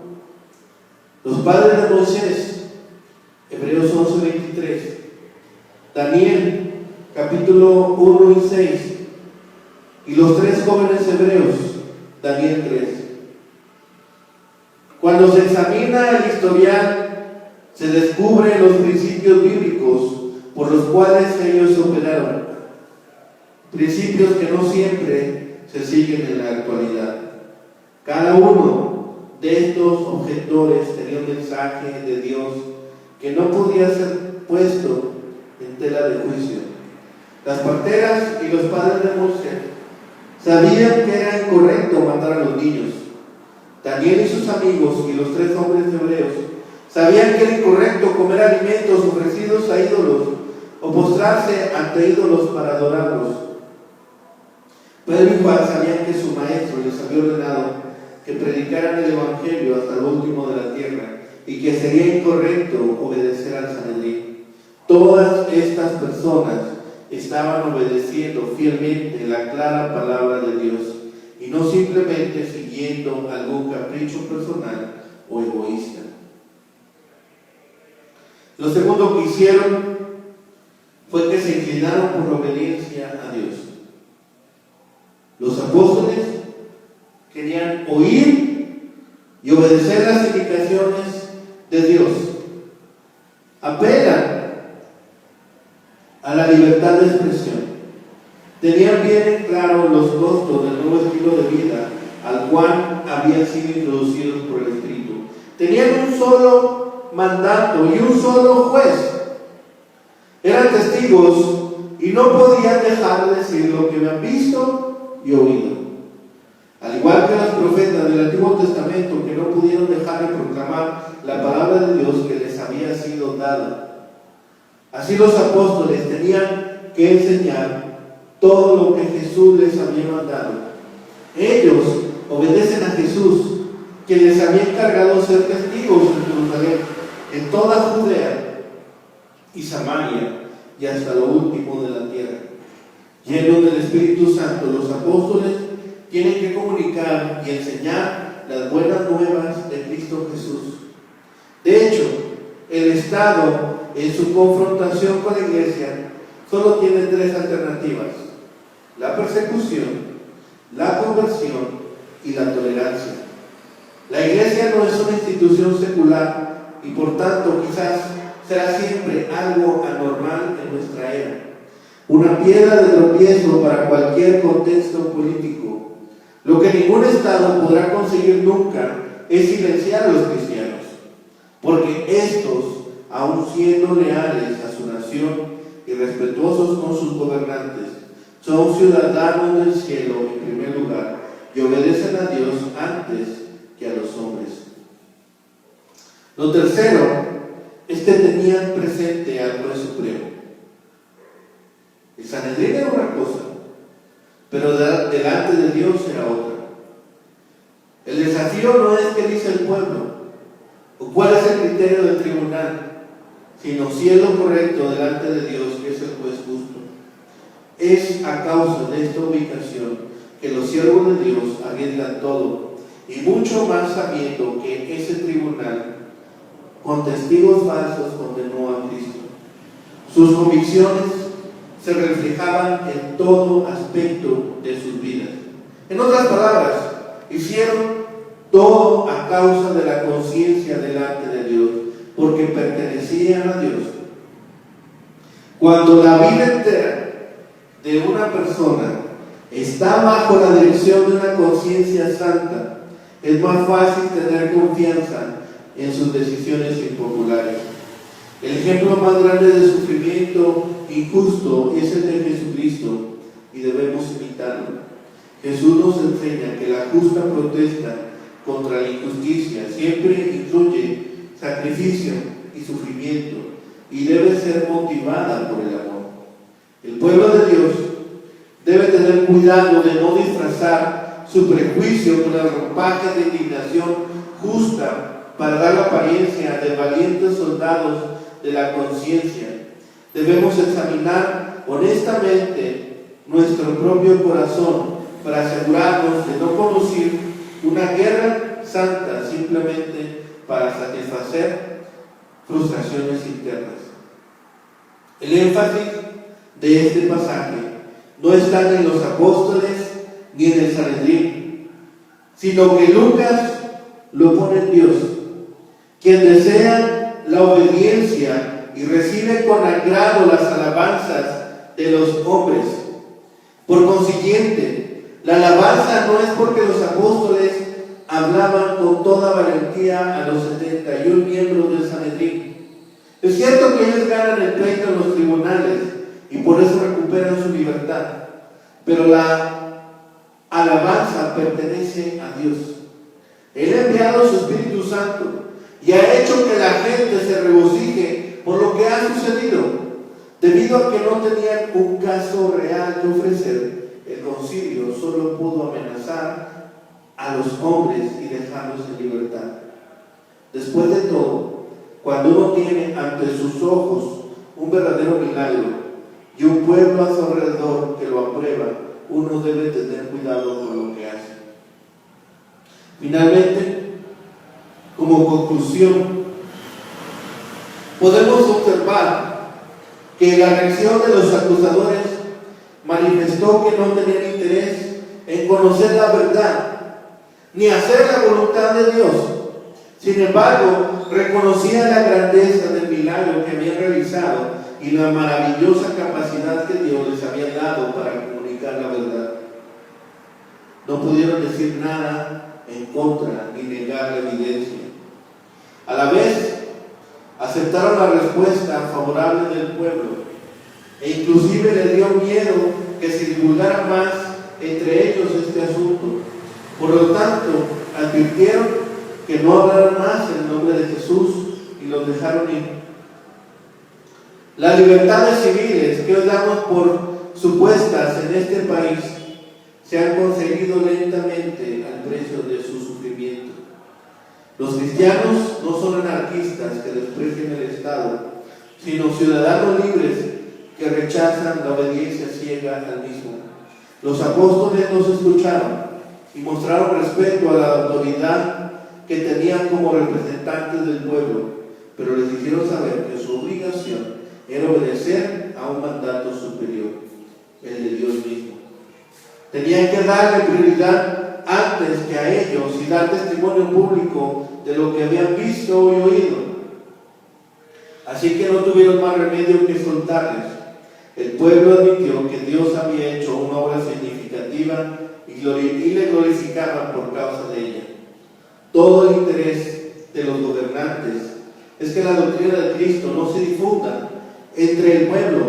los padres de Moisés, Hebreos 11:23, Daniel, capítulo 1 y 6, y los 3 jóvenes hebreos, Daniel 3. Cuando se examina el historial, se descubren los principios bíblicos por los cuales ellos operaron, principios que no siempre se siguen en la actualidad. Cada uno de estos objetores tenía un mensaje de Dios que no podía ser puesto en tela de juicio. Las parteras y los padres de Moisés sabían que era incorrecto matar a los niños. Daniel y sus amigos y los 3 hombres hebreos sabían que era incorrecto comer alimentos ofrecidos a ídolos o postrarse ante ídolos para adorarlos. Pedro y Juan sabían que su maestro les había ordenado que predicaran el evangelio hasta lo último de la tierra y que sería incorrecto obedecer al Sanedrín. Todas estas personas estaban obedeciendo fielmente la clara palabra de Dios y no simplemente siguiendo algún capricho personal o egoísta. Lo segundo que hicieron fue que se inclinaron por la obediencia a Dios. Los apóstoles querían oír y obedecer las indicaciones de Dios. Apelan a la libertad de expresión. Tenían bien en claro los costos del nuevo estilo de vida al cual habían sido introducidos por el Espíritu. Tenían un solo mandato y un solo juez. Eran testigos y no podían dejar de decir lo que habían visto y oído. Al igual que los profetas del Antiguo Testamento que no pudieron dejar de proclamar la palabra de Dios que les había sido dada. Así los apóstoles tenían que enseñar todo lo que Jesús les había mandado. Ellos obedecen a Jesús, que les había encargado ser testigos en Jerusalén, en toda Judea y Samaria y hasta lo último de la tierra. Llenos del Espíritu Santo, los apóstoles tienen que comunicar y enseñar las buenas nuevas de Cristo Jesús. De hecho, el Estado en su confrontación con la iglesia solo tiene 3 alternativas: la persecución, la conversión y la tolerancia. La iglesia no es una institución secular y por tanto quizás será siempre algo anormal en nuestra era, una piedra de tropiezo para cualquier contexto político. Lo que ningún Estado podrá conseguir nunca es silenciar a los cristianos, porque estos, aun siendo leales a su nación y respetuosos con sus gobernantes, son ciudadanos del cielo en primer lugar y obedecen a Dios antes que a los hombres. Lo tercero es que tenían presente al juez supremo. El Sanedrín era una cosa, pero delante de Dios era otra. El desafío no es qué dice el pueblo o cuál es el criterio del tribunal, sino si es lo correcto delante de Dios, que es el juez justo. Es a causa de esta ubicación que los siervos de Dios arriesgan todo, y mucho más sabiendo que ese tribunal, con testigos falsos, condenó a Cristo. Sus convicciones se reflejaban en todo aspecto de sus vidas. En otras palabras, hicieron todo a causa de la conciencia delante de Dios, porque pertenecían a Dios. Cuando la vida entera de una persona está bajo la dirección de una conciencia santa, es más fácil tener confianza en sus decisiones impopulares. El ejemplo más grande de sufrimiento injusto es el de Jesucristo y debemos imitarlo. Jesús nos enseña que la justa protesta contra la injusticia siempre incluye sacrificio y sufrimiento y debe ser motivada por el amor. El pueblo de Dios debe tener cuidado de no disfrazar su prejuicio con el ropaje de indignación justa para dar la apariencia de valientes soldados de la conciencia. Debemos examinar honestamente nuestro propio corazón para asegurarnos de no conducir una guerra santa simplemente para satisfacer frustraciones internas. El énfasis de este pasaje no está en los apóstoles ni en el Sanedrín, sino que Lucas lo pone en Dios, quien desea la obediencia y recibe con agrado las alabanzas de los hombres. Por consiguiente, la alabanza no es porque los apóstoles hablaban con toda valentía a los 71 miembros del Sanedrín. Es cierto que ellos ganan el pleito en los tribunales y por eso recuperan su libertad, pero la alabanza pertenece a Dios. Él ha enviado su Espíritu Santo y ha hecho que la gente se regocije por lo que ha sucedido. Debido a que no tenían un caso real que ofrecer, el concilio solo pudo amenazar a los hombres y dejarlos en libertad. Después de todo, cuando uno tiene ante sus ojos un verdadero milagro y un pueblo a su alrededor que lo aprueba, uno debe tener cuidado con lo que hace. Finalmente, como conclusión, podemos observar que la reacción de los acusadores manifestó que no tenían interés en conocer la verdad ni hacer la voluntad de Dios. Sin embargo, reconocían la grandeza del milagro que habían realizado y la maravillosa capacidad que Dios les había dado para comunicar la verdad. No pudieron decir nada en contra ni negar la evidencia. A la vez, aceptaron la respuesta favorable del pueblo e inclusive les dio miedo que se divulgara más entre ellos este asunto. Por lo tanto, advirtieron que no hablaran más en el nombre de Jesús y los dejaron ir. Las libertades civiles que hoy damos por supuestas en este país se han conseguido lentamente al precio de su sufrimiento. Los cristianos no son anarquistas que desprecian el Estado, sino ciudadanos libres que rechazan la obediencia ciega al mismo. Los apóstoles nos escucharon y mostraron respeto a la autoridad que tenían como representantes del pueblo, pero les hicieron saber que su obligación era obedecer a un mandato superior, el de Dios mismo. Tenían que darle prioridad antes que a ellos y dar testimonio público de lo que habían visto y oído. Así que no tuvieron más remedio que soltarles. El pueblo admitió que Dios había hecho una obra significativa y le glorificaban por causa de ella. Todo el interés de los gobernantes es que la doctrina de Cristo no se difunda entre el pueblo,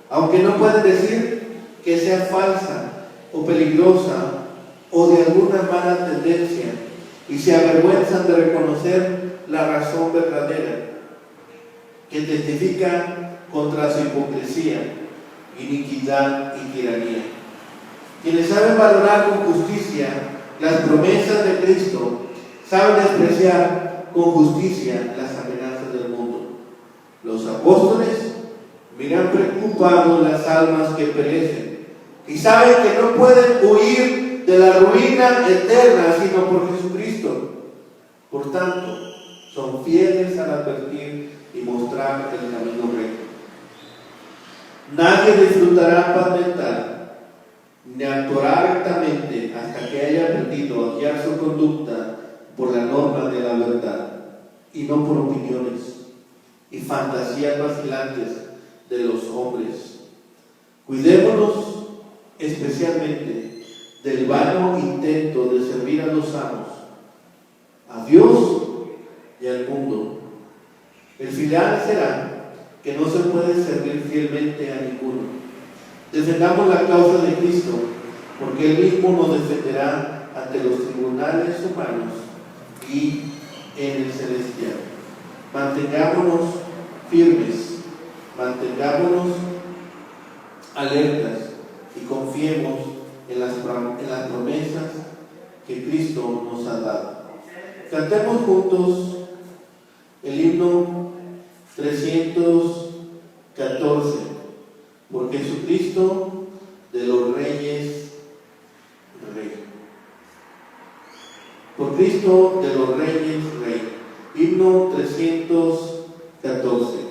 aunque no pueden decir que sea falsa o peligrosa o de alguna mala tendencia, y se avergüenzan de reconocer la razón verdadera que testifica contra su hipocresía, iniquidad y tiranía. Quienes saben valorar con justicia las promesas de Cristo saben despreciar con justicia las amenazas del mundo. Los apóstoles miran preocupados las almas que perecen y saben que no pueden huir de la ruina eterna sino por Jesucristo. Por tanto, son fieles al advertir y mostrar el camino recto. Nadie disfrutará paz mental ni actuará rectamente hasta que haya aprendido a guiar su conducta por la norma de la verdad y no por opiniones y fantasías vacilantes de los hombres. Cuidémonos especialmente del vano intento de servir a los amos, a Dios y al mundo. El final será que no se puede servir fielmente a ninguno. Defendamos la causa de Cristo, porque Él mismo nos defenderá ante los tribunales humanos y en el celestial. Mantengámonos firmes, mantengámonos alertas y confiemos en las promesas que Cristo nos ha dado. Cantemos juntos el himno 314, por Jesucristo de los Reyes, Rey. Por Cristo de los Reyes, Rey. Himno 314.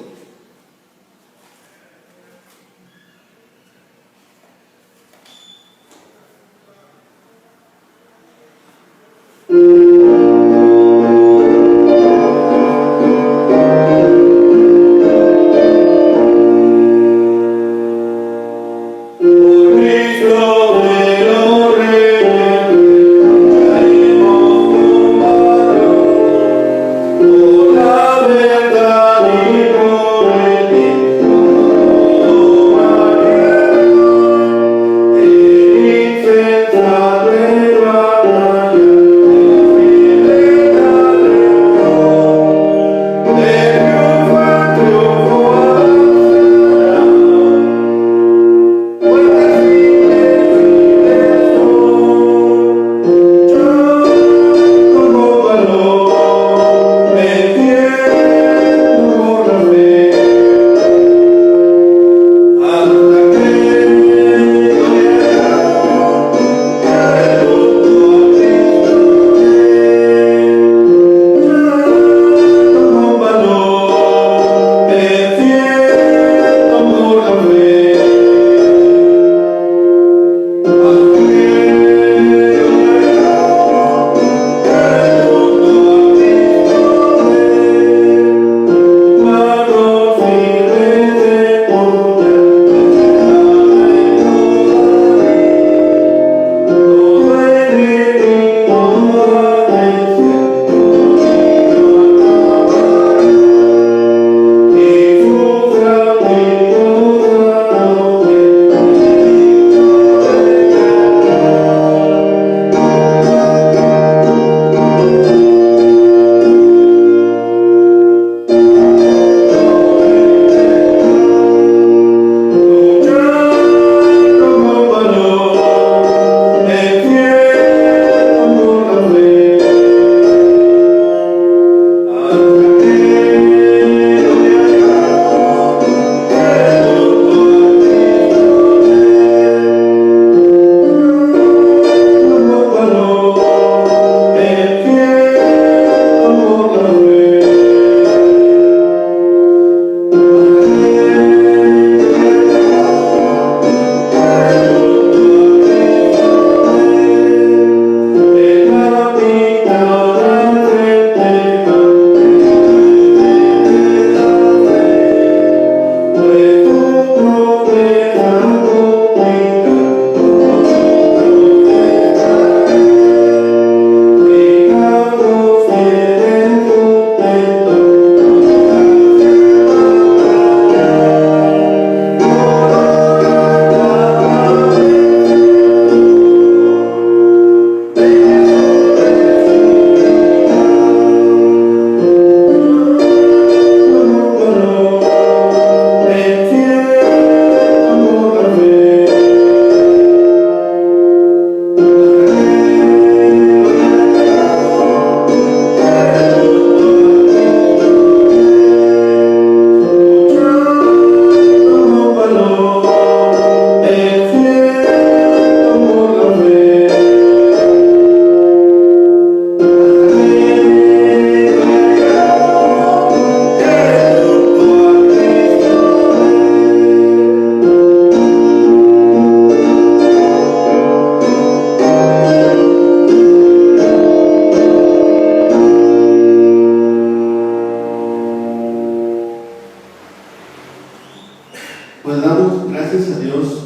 Pues damos gracias a Dios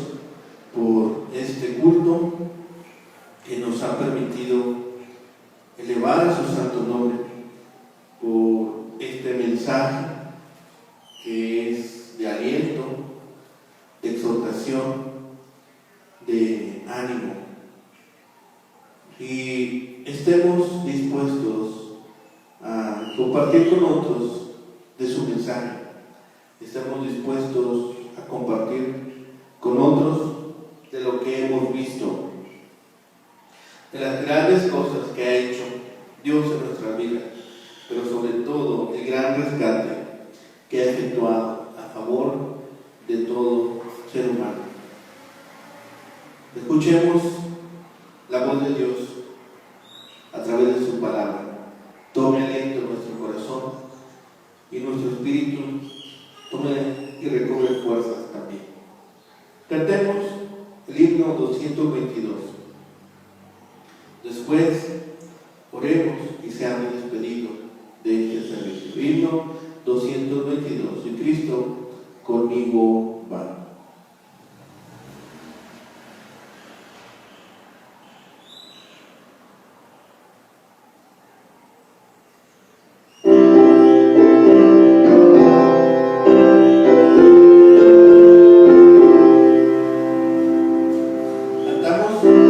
por este culto que nos ha permitido elevar a su santo nombre, por este mensaje que es de aliento, de exhortación, de ánimo, y estemos dispuestos a compartir con otros de su mensaje, estemos dispuestos a compartir con otros de lo que hemos visto, de las grandes cosas que ha hecho Dios en nuestras vidas. rescate que ha efectuado a favor de todo ser humano. Escuchemos la voz de Dios a través de su palabra. Tome aliento en nuestro corazón y nuestro espíritu tome y recobre fuerzas también. Cantemos el himno 222. Después oremos y seamos despedidos de este servicio. Himno 222. Y Cristo conmigo va. Cantamos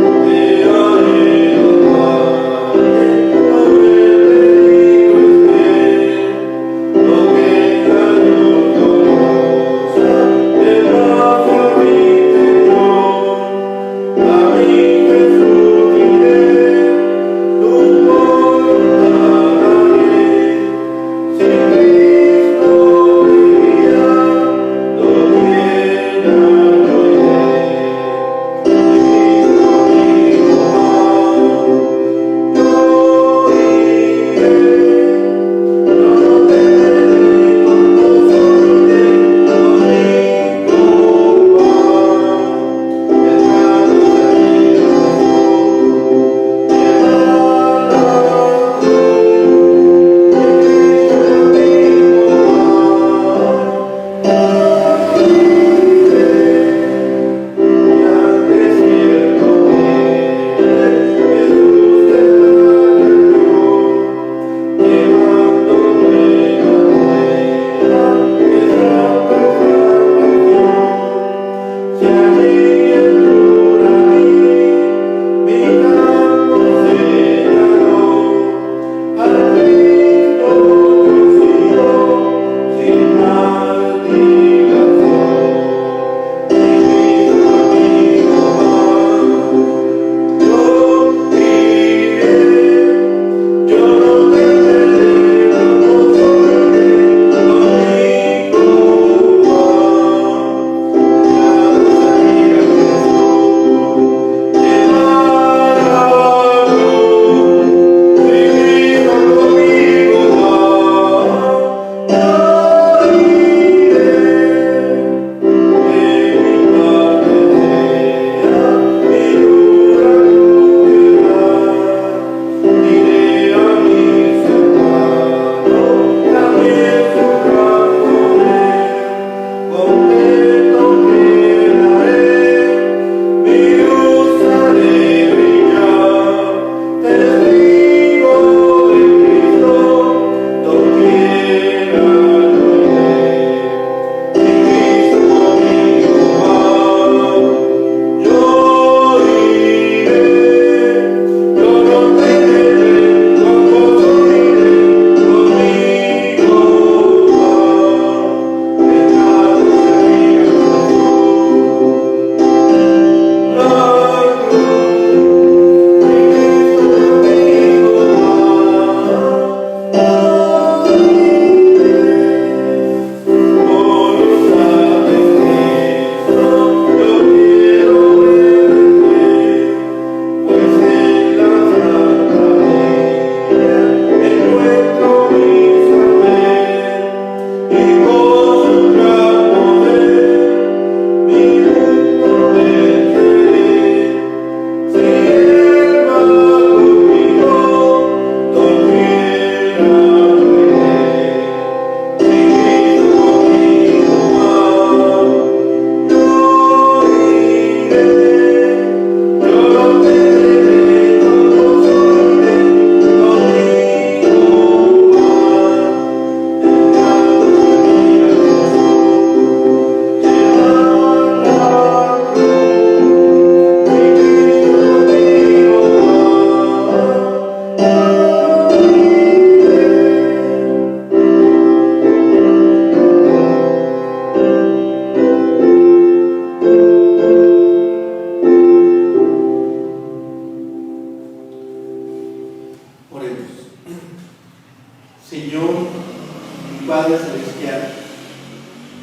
celestial,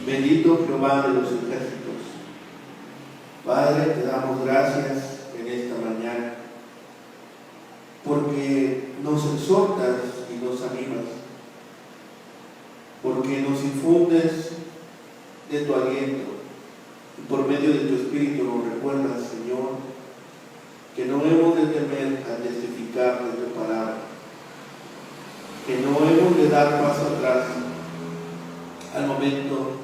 bendito Jehová de los ejércitos. Padre, te damos gracias en esta mañana, porque nos exhortas y nos animas, porque nos infundes de tu aliento, y por medio de tu Espíritu nos recuerdas, Señor, que no hemos de temer a testificar de tu palabra, que no hemos de dar paso atrás al momento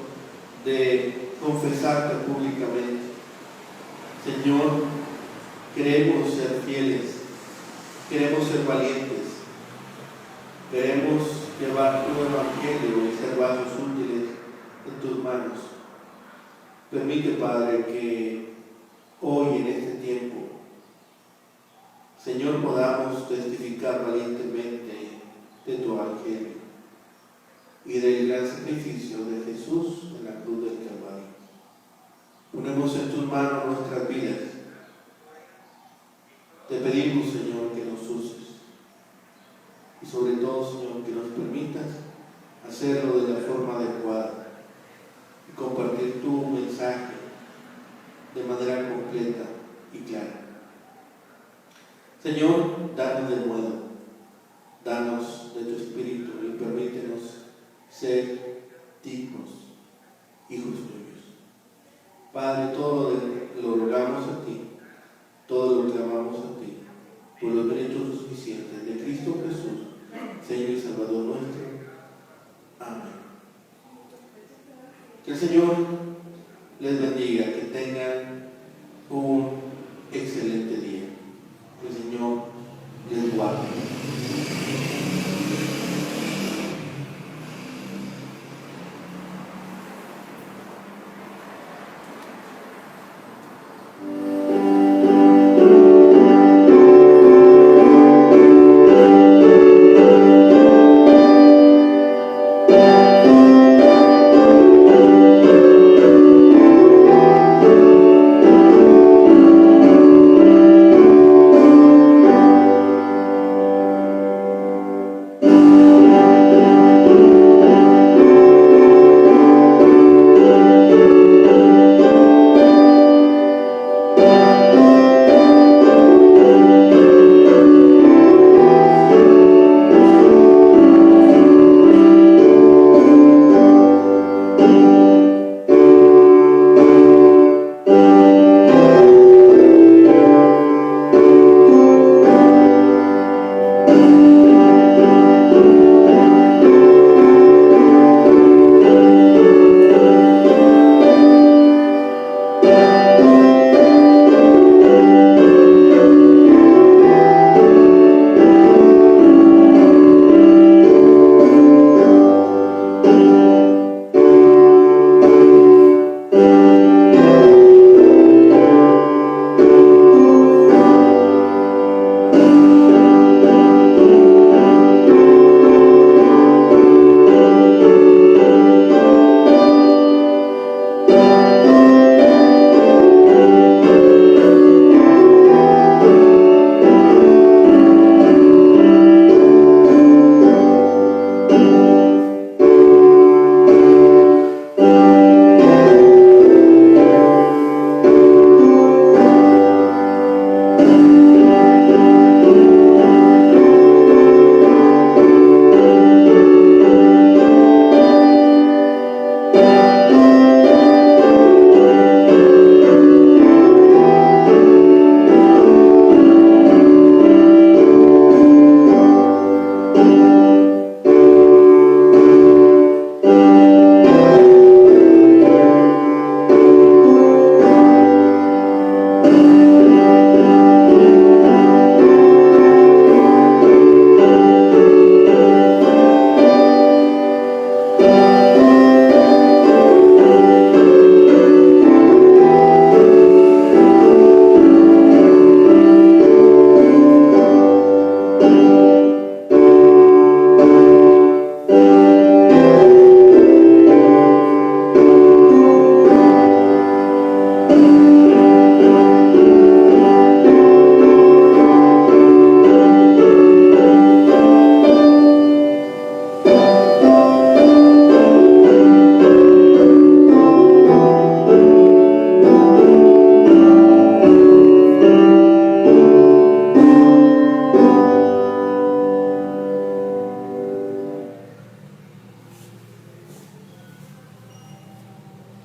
de confesarte públicamente. Señor, queremos ser fieles, queremos ser valientes, queremos llevar tu evangelio y ser vasos útiles en tus manos. Permite, Padre, que hoy en este tiempo, Señor, podamos testificar valientemente de tu evangelio y del gran sacrificio de Jesús en la cruz del Calvario. Ponemos en tus manos nuestras vidas. Te pedimos, Señor, que nos uses y sobre todo, Señor, que nos permitas hacerlo de la forma adecuada y compartir tu mensaje de manera completa y clara. Señor, danos de nuevo, danos de tu Espíritu y permítenos ser dignos hijos tuyos. Padre, todo lo rogamos a ti, todo lo clamamos a ti, por los méritos suficientes de Cristo Jesús, Señor y Salvador nuestro. Amén. Que el Señor les bendiga, que tengan un excelente día.